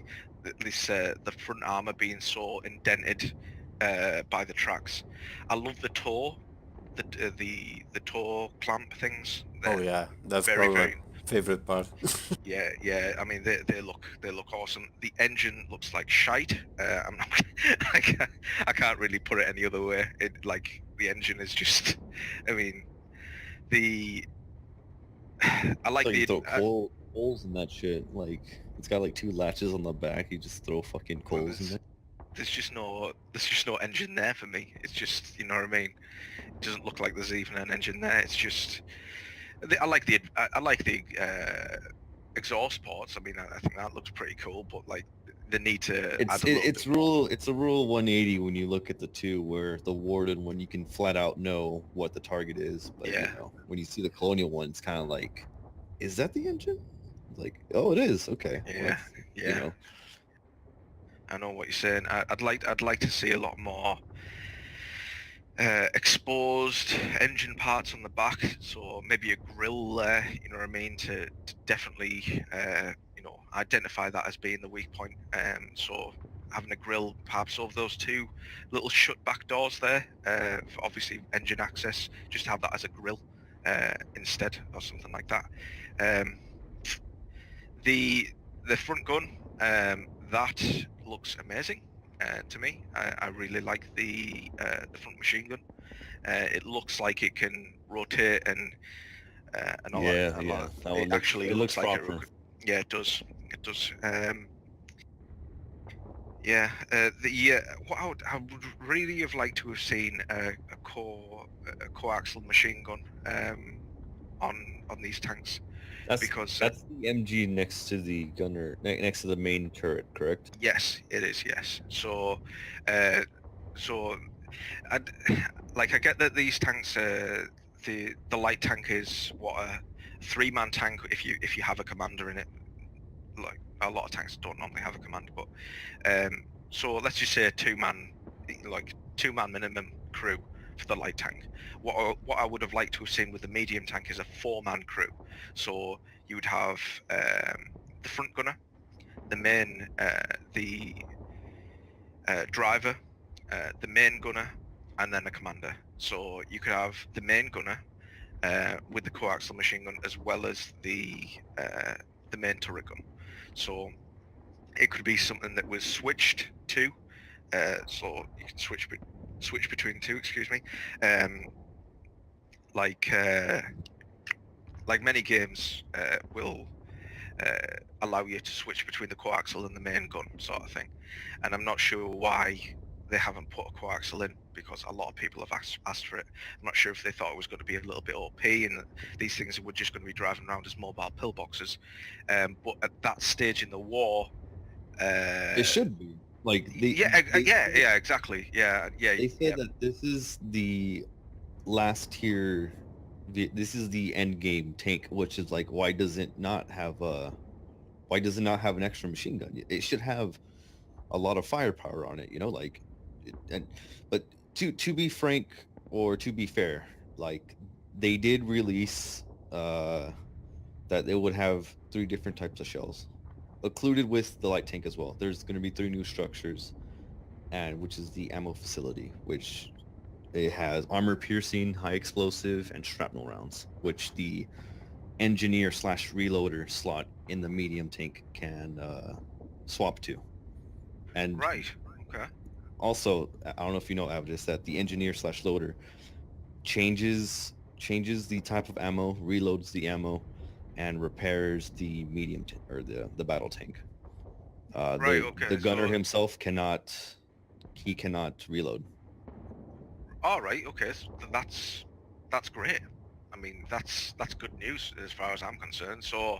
this the front armor being so indented by the tracks. I love the toe, the toe clamp things. Oh yeah, that's very, probably very, favorite part. Yeah. I mean, they look awesome. The engine looks like shite. I'm not, I can't really put it any other way. It like the engine is just. I mean, I like Like you the. throw coals in that shit. Like it's got like 2 latches on the back. You just throw fucking Well, coals in there. there's just no engine there for me. It's just, you know what I mean. It doesn't look like there's even an engine there. It's just. I like the exhaust ports. I mean, I think that looks pretty cool. But like the need to add a little It's bit more. a rule 180 when you look at the two, where the Warden one you can flat out know what the target is, but Yeah. you know when you see the Colonial one, it's kind of like, is that the engine? Like, oh, it is. Okay. Well, Yeah, you yeah. know, I know what you're saying. I'd like to see a lot more exposed engine parts on the back, so maybe a grill there, you know what I mean, to definitely identify that as being the weak point. So having a grill perhaps over those 2 little shut back doors there, for obviously engine access, just have that as a grill instead, or something like that. The front gun, that looks amazing. To me, I really like the front machine gun. It looks like it can rotate and all that. that one It looks. actually It looks looks like proper. yeah, it does. It does. What I would really have liked to have seen a coaxial machine gun on these tanks, because That's the MG next to the gunner, next to the main turret, correct? yes, it is. Yes. So, so I get that these tanks, the light tank is what, a 3-man tank if you have a commander in it. Like a lot of tanks don't normally have a commander, but so let's just say a 2-man minimum crew for the light tank. What I would have liked to have seen with the medium tank is a 4-man crew. So you would have the front gunner, the main, the driver, the main gunner, and then a commander. So you could have the main gunner with the coaxial machine gun, as well as the main turret gun. So it could be something that was switched to, so you can switch between 2. Excuse me, like many games will allow you to switch between the coaxial and the main gun, sort of thing. And I'm not sure why they haven't put a coaxial in, because a lot of people have asked for it. I'm not sure if they thought it was going to be a little bit OP and that these things were just going to be driving around as mobile pillboxes. But at that stage in the war, It should be like exactly. They said that this is the last tier. This is the end game tank, which is like, why does it not have an extra machine gun? It should have a lot of firepower on it, you know, like. But to be frank, or to be fair, like they did release that they would have 3 different types of shells, included with the light tank as well. There's going to be 3 new structures, and which is the ammo facility, which it has armor piercing, high explosive, and shrapnel rounds, which the engineer / reloader slot in the medium tank can swap to. And right, okay. also, I don't know if you know, Avidus, that the engineer / loader changes the type of ammo, reloads the ammo, and repairs the medium or the battle tank. Right, okay. The gunner So, himself cannot reload. all right, okay. So that's great. I mean, that's good news as far as I'm concerned. So,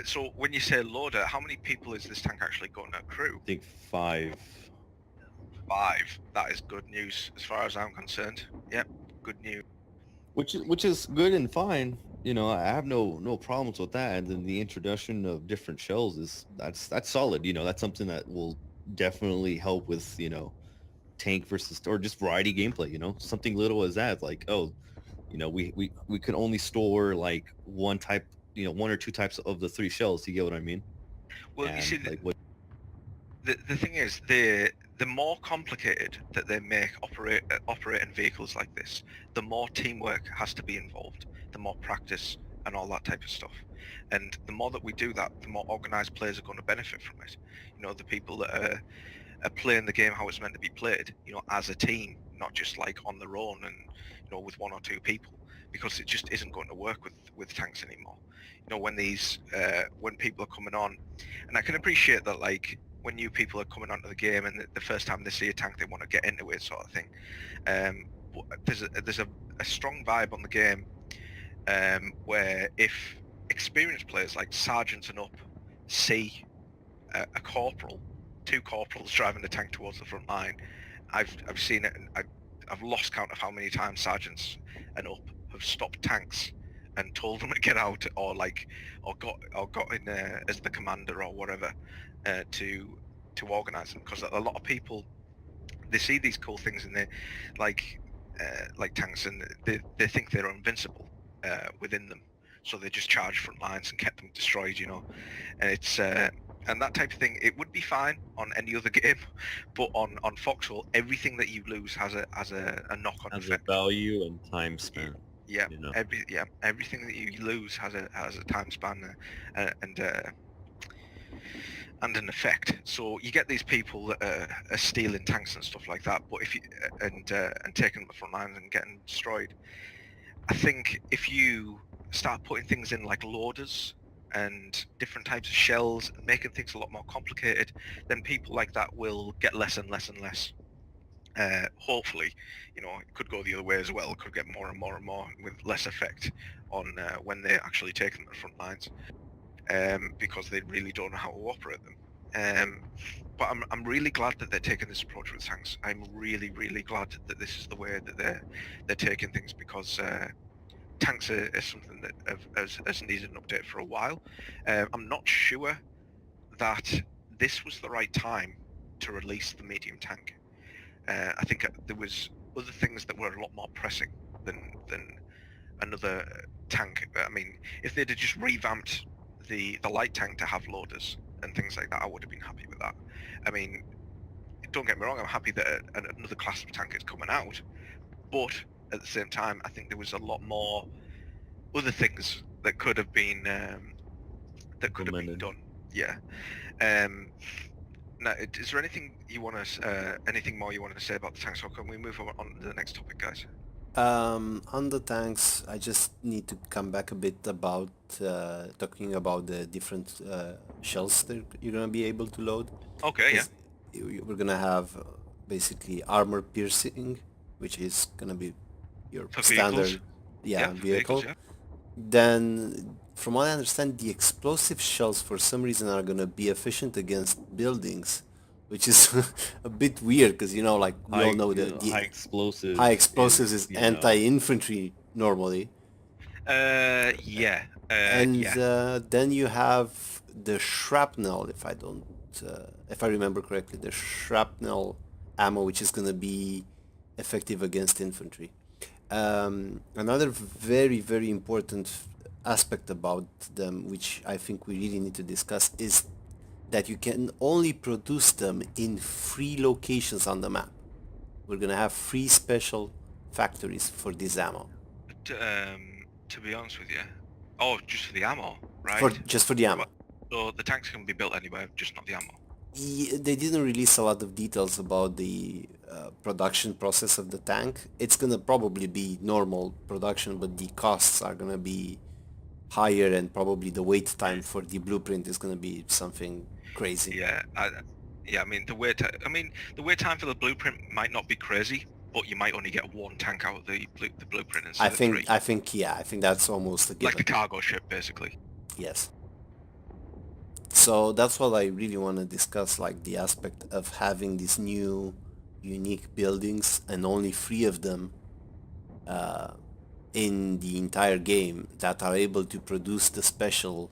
so when you say loader, how many people is this tank actually going to crew? I think 5. 5. That is good news as far as I'm concerned. Yep, good news. Which is good and fine. You know, I have no problems with that. And then the introduction of different shells that's solid. You know, that's something that will definitely help with, you know, tank versus, or just variety gameplay. You know, something little as that, like, oh, you know, we could only store like one type, you know, 1 or 2 types of the 3 shells. You get what I mean? Well, And you see, like what the thing is, the more complicated that they make operating vehicles like this, the more teamwork has to be involved, the more practice and all that type of stuff. And the more that we do that, the more organized players are going to benefit from it. You know, the people that are playing the game how it's meant to be played, you know, as a team, not just like on their own and, you know, with one or two people, because it just isn't going to work with tanks anymore. You know, when when people are coming on, and I can appreciate that, like, when new people are coming onto the game and the first time they see a tank, they want to get into it, sort of thing. But there's a strong vibe on the game where if experienced players like sergeants and up see a corporal, two corporals driving the tank towards the front line, I've seen it, and I've lost count of how many times sergeants and up have stopped tanks and told them to get out, or got in as the commander or whatever to organize them, because a lot of people, they see these cool things and they like tanks, and they think they're invincible within them, so they just charge front lines and kept them destroyed, you know. And it's and that type of thing, it would be fine on any other game, but on Foxhole, everything that you lose has a knock-on Has effect. a value and time spent. Yeah, you know. everything that you lose has a time span and an effect. So you get these people that are stealing tanks and stuff like that, but if you and taking them to the front lines and getting destroyed. I think if you start putting things in like loaders and different types of shells and making things a lot more complicated, then people like that will get less and less and less. Hopefully, you know, it could go the other way as well. It could get more and more and more with less effect on when they actually take them to the front lines, because they really don't know how to operate them. But I'm really glad that they're taking this approach with tanks. I'm really glad that this is the way that they're taking things, because tanks are something that has needed an update for a while. I'm not sure that this was the right time to release the medium tank. I think there was other things that were a lot more pressing than another tank. I mean, if they'd have just revamped the light tank to have loaders and things like that, I would have been happy with that. I mean, don't get me wrong, I'm happy that another class of tank is coming out, but at the same time, I think there was a lot more other things that could have been Implemented. done. Yeah. Now, is there anything you want to anything more you wanted to say about the tanks, or can we move on to the next topic, guys? On the tanks, I just need to come back a bit about talking about the different shells that you're gonna be able to load. Okay, yeah. We're gonna have basically armor piercing, which is gonna be your For standard, vehicles? yeah, For vehicle. yeah. Then, from what I understand, the explosive shells for some reason are gonna be efficient against buildings, which is a bit weird because, you know, like we all know that the high explosives. high explosives is you know, anti-infantry normally. Yeah. And Yeah. then you have the shrapnel, if I remember correctly, the shrapnel ammo, which is gonna be effective against infantry. Another very important aspect about them, which I think we really need to discuss, is that you can only produce them in 3 locations on the map. We're gonna have 3 special factories for this ammo. But, to be honest with you, just for the ammo, right? Just for the ammo. So the tanks can be built anywhere, just not the ammo. They didn't release a lot of details about the production process of the tank. It's gonna probably be normal production, but the costs are gonna be higher, and probably the wait time for the blueprint is gonna be something crazy. Yeah. I mean, the wait time for the blueprint might not be crazy, but you might only get 1 tank out of the blueprint instead of 3. I think that's almost a given. Like the cargo ship, basically. Yes. So that's what I really want to discuss, like the aspect of having these new unique buildings and only 3 of them in the entire game that are able to produce the special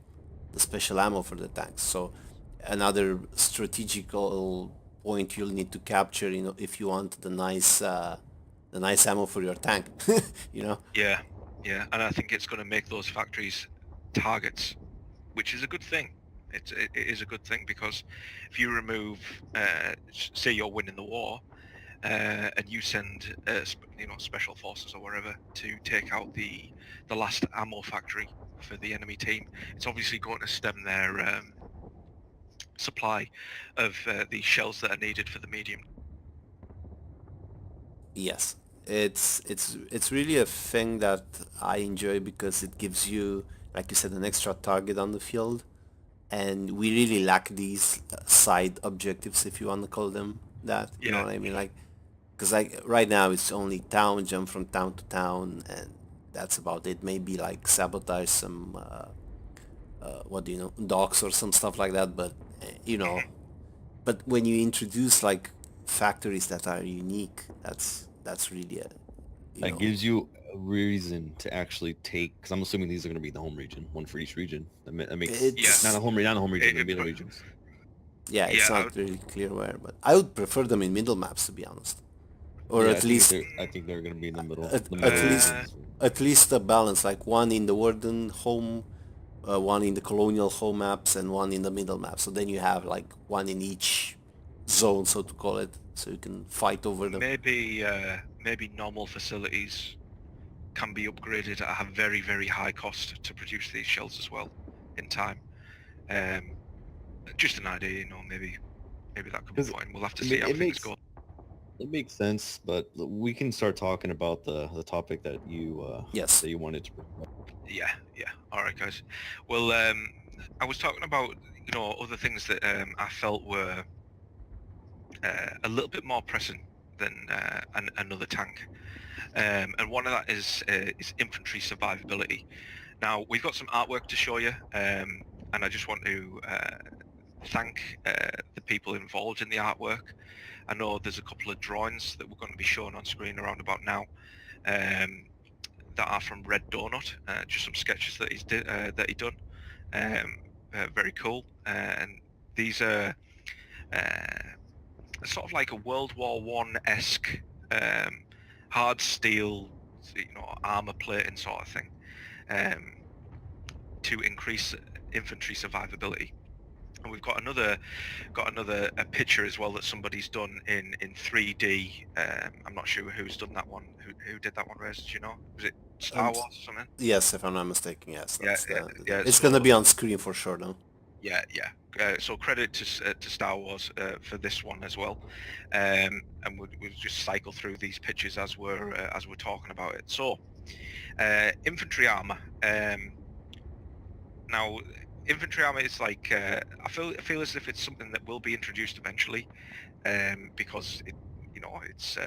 ammo for the tanks. So another strategical point you'll need to capture, you know, if you want the nice ammo for your tank, you know. Yeah, and I think it's going to make those factories targets, which is a good thing. It is a good thing, because if you remove, say you're winning the war, and you send special forces or whatever to take out the last ammo factory for the enemy team, it's obviously going to stem their supply of the shells that are needed for the medium. Yes, it's really a thing that I enjoy because it gives you, like you said, an extra target on the field, and we really lack these side objectives, if you want to call them that. You know Yeah. what I mean? Like, because like right now it's only town, jump from town to town, and that's about it. Maybe like sabotage some, what do you know, docks or some stuff like that. But you know, but when you introduce like factories that are unique, that's really a, you That know, gives you a reason to actually take, because I'm assuming these are going to be the home region, one for each region. That makes it's not a home region, It- the it middle pr- regions. yeah, it's Yeah, not really clear where, but I would prefer them in middle maps, to be honest, or Yeah, at least I think they're going to be in the middle. at, The at middle least regions. at least a balance, like one in the Warden home, one in the colonial home maps, and one in the middle map. So then you have like one in each zone, so to call it, so you can fight over them. maybe normal facilities can be upgraded at a very, very high cost to produce these shells as well in time. Just an idea, maybe that could be 'Cause fine. We'll have to it see ma- how it things makes go. it makes sense, but we can start talking about the topic that Yes. you wanted to bring up. Yeah. All right, guys. Well, I was talking about other things that I felt were a little bit more pressing than another tank, and one of that is infantry survivability. Now we've got some artwork to show you, and I just want to thank the people involved in the artwork. I know there's a couple of drawings that we're going to be showing on screen around about now. That are from Red Donut, just some sketches that he done. Very cool. And these are sort of like a World War One-esque hard steel, armor plating sort of thing, to increase infantry survivability. And we've got another picture as well that somebody's done in 3D. I'm not sure who's done that one. Who did that one, Rez? Do you know? Was it Star Wars or something? Yes, if I'm not mistaken, yes. Yeah, yeah, It's so- gonna be on screen for sure, though. Yeah. So credit to Star Wars for this one as well. And we'll just cycle through these pictures as we're talking about it. So, infantry armor. Now, infantry armor is like I feel as if it's something that will be introduced eventually, because it's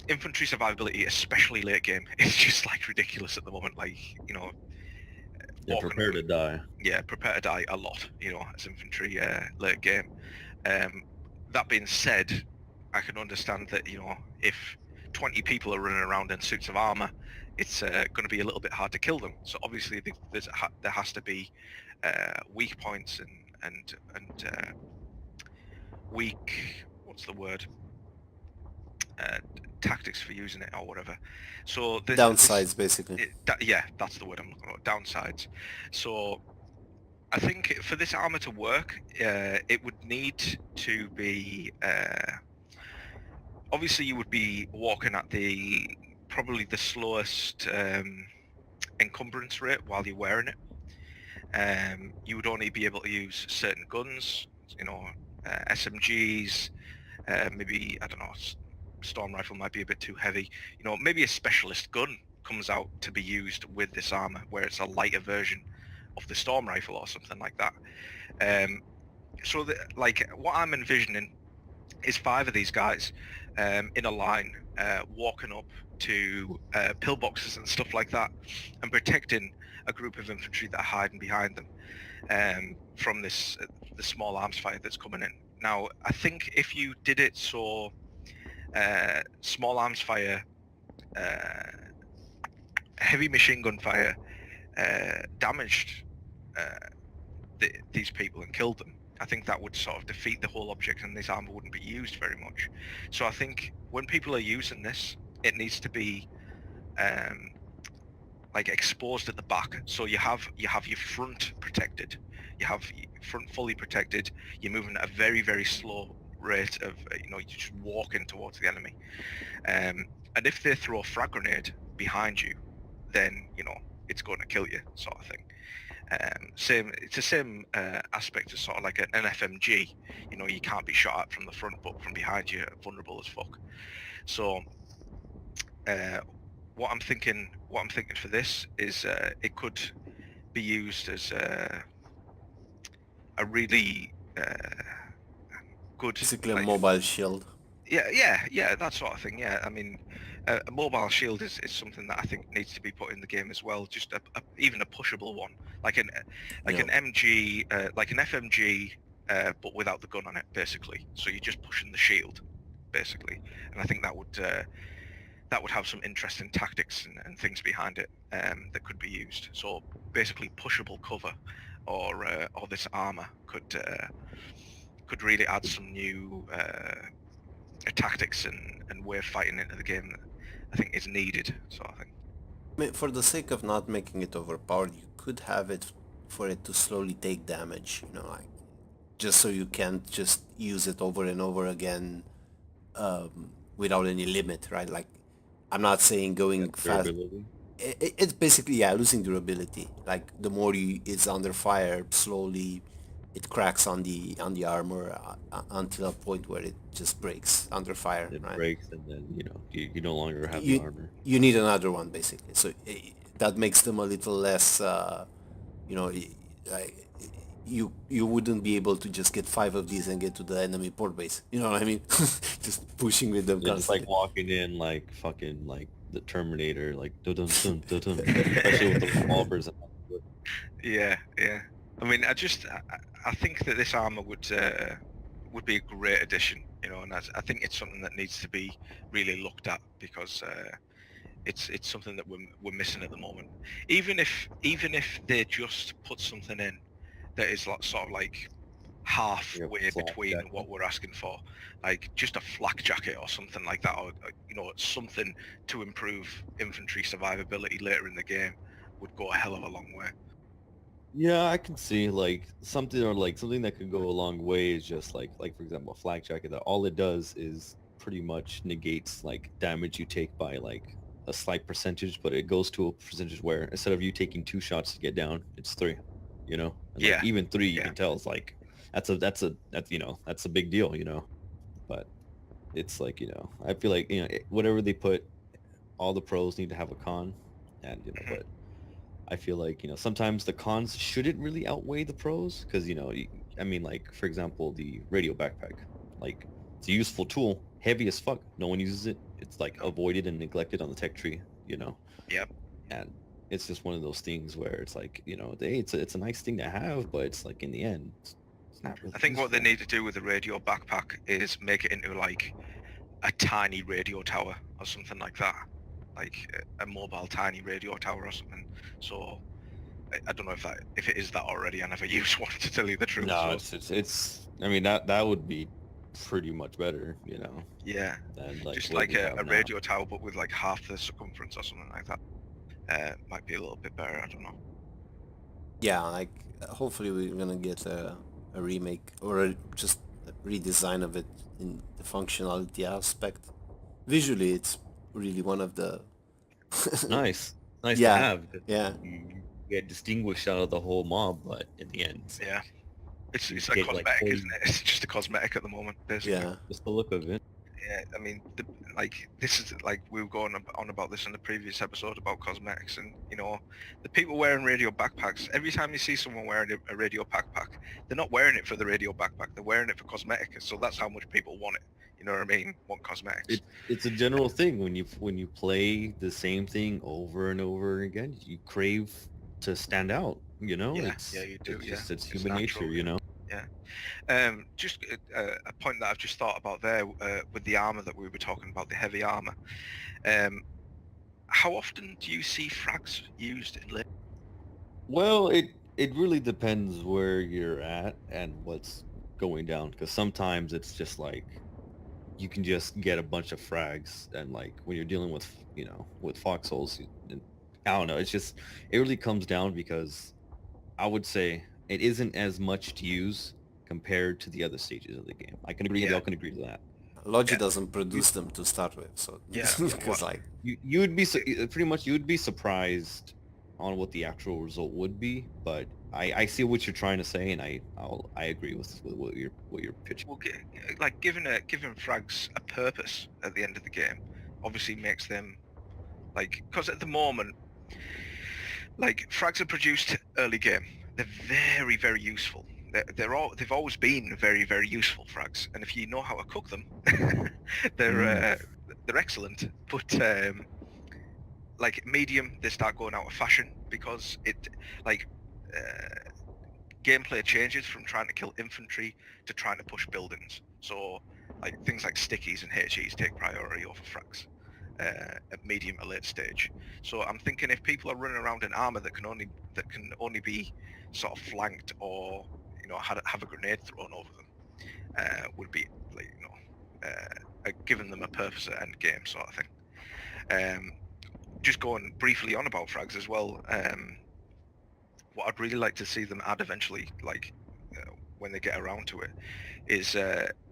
infantry survivability, especially late game, is just like ridiculous at the moment. Like Yeah, walking prepare up- to die. Yeah, prepare to die a lot. As infantry late game. That being said, I can understand that if 20 people are running around in suits of armor, it's going to be a little bit hard to kill them. So obviously there has to be weak points and weak, what's the word? Tactics for using it or whatever. So Downsides, basically. yeah, that's the word I'm looking for. Downsides. So I think for this armor to work, it would need to be obviously you would be walking at probably the slowest encumbrance rate while you're wearing it. You would only be able to use certain guns, SMGs, maybe, I don't know, storm rifle might be a bit too heavy. Maybe a specialist gun comes out to be used with this armor, where it's a lighter version of the storm rifle or something like that. So what I'm envisioning is 5 of these guys in a line, walking up to pillboxes and stuff like that, and protecting a group of infantry that are hiding behind them from the small arms fire that's coming in. Now, I think if you did it so small arms fire, heavy machine gun fire damaged these people and killed them, I think that would sort of defeat the whole object and this armor wouldn't be used very much. So I think when people are using this, it needs to be like exposed at the back. So you have your front protected, you have your front fully protected, you're moving at a very, very slow rate of you're just walking towards the enemy, and if they throw a frag grenade behind you, then it's going to kill you, sort of thing. It's the same aspect as sort of like an FMG. You can't be shot at from the front, but from behind you, vulnerable as fuck. So, what I'm thinking for this is it could be used as a really good, Basically a like, mobile shield. yeah, that sort of thing. Yeah, I mean, a mobile shield is something that I think needs to be put in the game as well. Just even a pushable one, like an MG, like an FMG, but without the gun on it, basically. So you're just pushing the shield, basically. And I think that would have some interesting tactics and things behind it that could be used. So basically, pushable cover or this armor could really add some new tactics and way of fighting into the game that I think is needed, sort of thing. I mean, for the sake of not making it overpowered, you could have it for it to slowly take damage, like just so you can't just use it over and over again without any limit, right? Like, I'm not saying going fast. Durability. It's basically, yeah, losing durability. Like, the more it's under fire, slowly it cracks on the armor until a point where it just breaks under fire, It right? breaks, and then you no longer have the You armor. you need another one basically. So that makes them a little less, like you wouldn't be able to just get 5 of these and get to the enemy port base. You know what I mean? Just pushing with them It's constantly. like walking in like fucking like the Terminator, like dun dun dun dun, especially with the revolvers. Yeah. I mean, I think that this armor would be a great addition, and I think it's something that needs to be really looked at because it's something that we're missing at the moment. Even if they just put something in that is like sort of like halfway flak between jacket. what we're asking for, like just a flak jacket or something like that, or something to improve infantry survivability later in the game would go a hell of a long way. Yeah, I can see like something that could go a long way is just like for example a flak jacket that all it does is pretty much negates like damage you take by like a slight percentage, but it goes to a percentage where instead of you taking 2 shots to get down, it's 3. And Yeah, like even 3 you yeah. can tell is like that's a big deal. But it's like I feel like whatever they put, all the pros need to have a con, and Mhm. but I feel like sometimes the cons shouldn't really outweigh the pros because I mean, like for example the radio backpack, like it's a useful tool, heavy as fuck, no one uses it, it's like No. avoided and neglected on the tech tree. Yep. And it's just one of those things where it's like hey, it's a nice thing to have, but it's like in the end it's not really I think what they useful. need to do with the radio backpack is make it into like a tiny radio tower or something like that, like a mobile tiny radio tower or something. So I don't know if it is that already. I never used one, to tell you the truth. No, So it's I mean that would be pretty much better, yeah, than like just what like we a have now. radio tower, but with like half the circumference or something like that. Might be a little bit better. I don't know. Yeah, like hopefully we're gonna get a remake or just a redesign of it in the functionality aspect. Visually, it's really one of the Nice to yeah, have. yeah, You get distinguished out of the whole mob, but in the end, Yeah, it's you a get like cosmetic, isn't it? It's just a cosmetic at the moment, basically. yeah. just the look of it. Yeah, I mean, this is like we were going on about this in the previous episode about cosmetics, and the people wearing radio backpacks. Every time you see someone wearing a radio backpack, they're not wearing it for the radio backpack. They're wearing it for cosmetic. So that's how much people want it. You know what I mean? Want cosmetics. It's a general thing when you play the same thing over and over again, you crave to stand out. Yeah, It's you do. it's Yeah, just it's it's human natural. nature. Yeah. Just a point that I've just thought about there with the armor that we were talking about, the heavy armor. How often do you see frags used in late? Well, it really depends where you're at and what's going down, because sometimes it's just like you can just get a bunch of frags, and like when you're dealing with with foxholes, I don't know, it really comes down because I would say it isn't as much to use compared to the other stages of the game. I can agree. Yeah. Y'all can agree to that. Logi Yeah. doesn't produce them to start with, so Yeah, because what- like You would be pretty much you would be surprised on what the actual result would be, but I see what you're trying to say, and I agree with what you're pitching. Well, like giving frags a purpose at the end of the game obviously makes them like, because at the moment, like frags are produced early game. They're very, very useful. They've always been very, very useful frags, and if you know how to cook them, they're excellent. But like medium, they start going out of fashion because gameplay changes from trying to kill infantry to trying to push buildings. So like things like stickies and HEs take priority over frags at medium to late stage. So I'm thinking if people are running around in armor that can only be sort of flanked or have a grenade thrown over them, would be like giving them a purpose at end game sort of thing. Just going briefly on about frags as well. What I'd really like to see them add eventually, like when they get around to it, is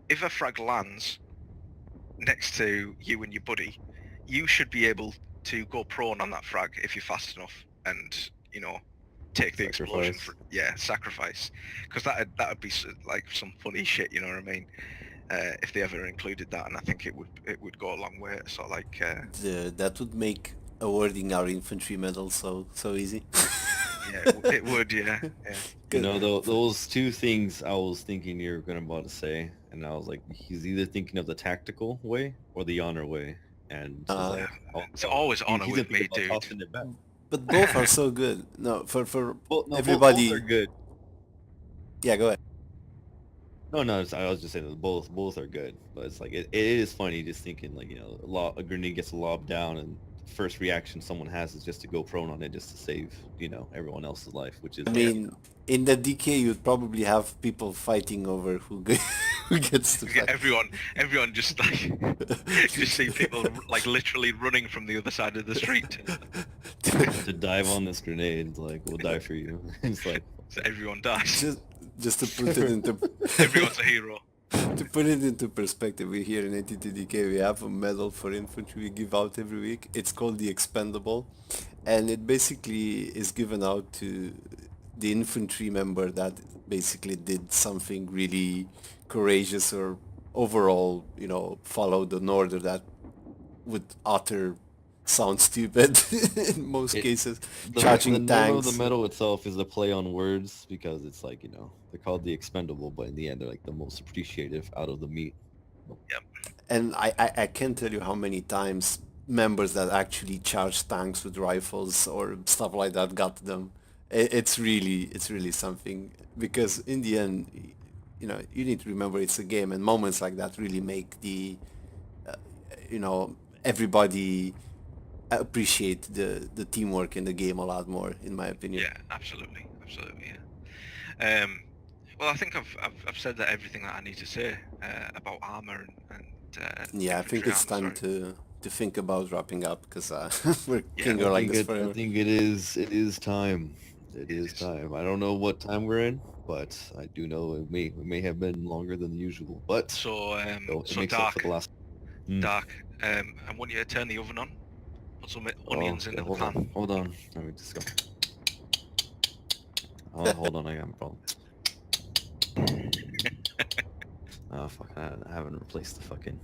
if a frag lands next to you and your buddy, you should be able to go prone on that frag if you're fast enough, and take the explosion. Sacrifice, because that'd be like some funny shit. You know what I mean? If they ever included that, and I think it would go a long way. So like that would make awarding our infantry medal so easy. yeah, it would. Yeah. Those two things I was thinking you're about to say, and I was like, he's either thinking of the tactical way or the honor way, and it's always honor with me, dude. It back. But both are so good. No, for everybody everybody. both are good. Yeah, go ahead. No, I was just saying that both are good, but it's like it is funny just thinking like a grenade gets lobbed down and first reaction someone has is just to go prone on it just to save everyone else's life, which is I mean, in the DK you'd probably have people fighting over who gets to fight. Everyone just like you just see people like literally running from the other side of the street to dive on this grenade. It's like, we'll die for you. It's like so everyone dies. Just to put it into Everyone's a hero. To put it into perspective, we here in 82DK we have a medal for infantry we give out every week. It's called the Expendable, and it basically is given out to the infantry member that basically did something really courageous or overall, followed an order that would sound stupid in most cases. Charging the tanks. name of the medal itself is a play on words because it's like they're called the expendable, but in the end they're like the most appreciative out of the meat. Yep. And I can't tell you how many times members that actually charge tanks with rifles or stuff like that got them. It's really something, because in the end, you need to remember it's a game, and moments like that really make the everybody appreciate the teamwork in the game a lot more, in my opinion. Yeah, absolutely, yeah. Well, I think I've said that everything that I need to say about armor and yeah, I think infantry it's armor, time to think about wrapping up, because we're Yeah, can go like this forever. I think it is time. It is time. I don't know what time we're in, but I do know it may have been longer than usual. But So it so makes up Dark, for the last. Dark. I want you to turn the oven on. Put some onions into the hold pan. Hold on. Let me just go. Oh, hold on. I got a problem. Oh fuck! I haven't replaced the fucking.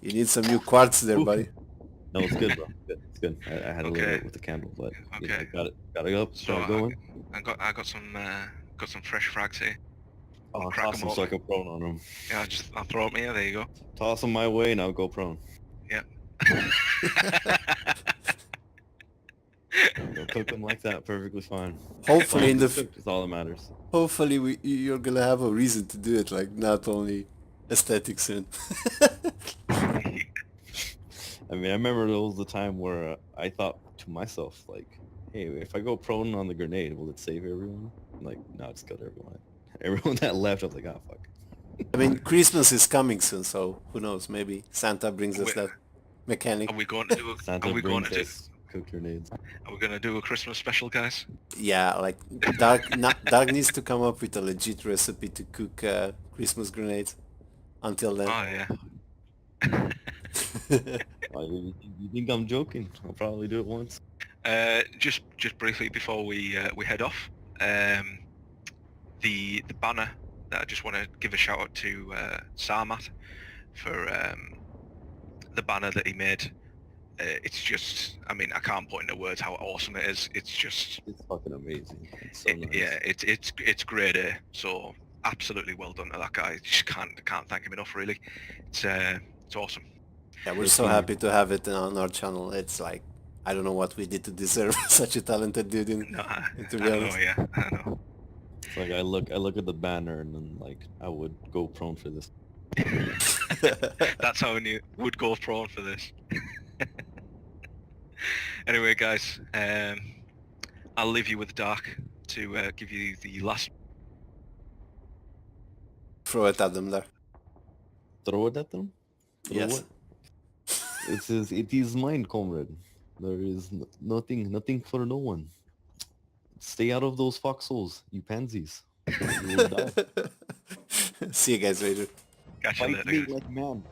You need some new quartz there, buddy. No, it's good, bro. It's good. I had a little Okay. bit with the candle, but Okay. got it up. So Start going. I got some fresh frags here. Oh, crack toss 'em them so I open. can prone on them. Yeah, I'll throw them here. There you go. Toss them my way, and I'll go prone. Yep. They'll cook them like that, perfectly fine. Hopefully in the That's all that matters. hopefully you're gonna have a reason to do it, like not only aesthetics and I mean, I remember there was the time where I thought to myself, like, hey, if I go prone on the grenade, will it save everyone? I'm like, no, it's killed everyone. Everyone that left, I was like, oh, fuck. I mean, Christmas is coming soon, so who knows? Maybe Santa brings us Wait. that mechanic. Are we going to do? Santa Are we going brings to do? us cook grenades. Are we gonna do a Christmas special, guys? Yeah, like Dark needs to come up with a legit recipe to cook Christmas grenades. Until then. Oh yeah. You think I'm joking? I'll probably do it once. Just briefly before we head off, the banner that I just want to give a shout out to Sarmat for the banner that he made. It's just, I mean, I can't put into words how awesome it is. It's just, It's fucking amazing. It's so nice. yeah, it's grade A. So absolutely well done to that guy. Just can't thank him enough. Really, it's awesome. Yeah, we're so happy to have it on our channel. It's like, I don't know what we did to deserve such a talented dude in, No, to be I honest. know, yeah, I know. It's like I look at the banner and then like I would go prone for this. That's how I knew would go prone for this. Anyway, guys, I'll leave you with Dark to give you the last. Throw it at them there. Throw it at them? Throw Yes. what? It is mine, comrade. There is nothing for no one. Stay out of those foxholes, you pansies. You will die. See you guys later. Catch you Fight later, me guys. like man.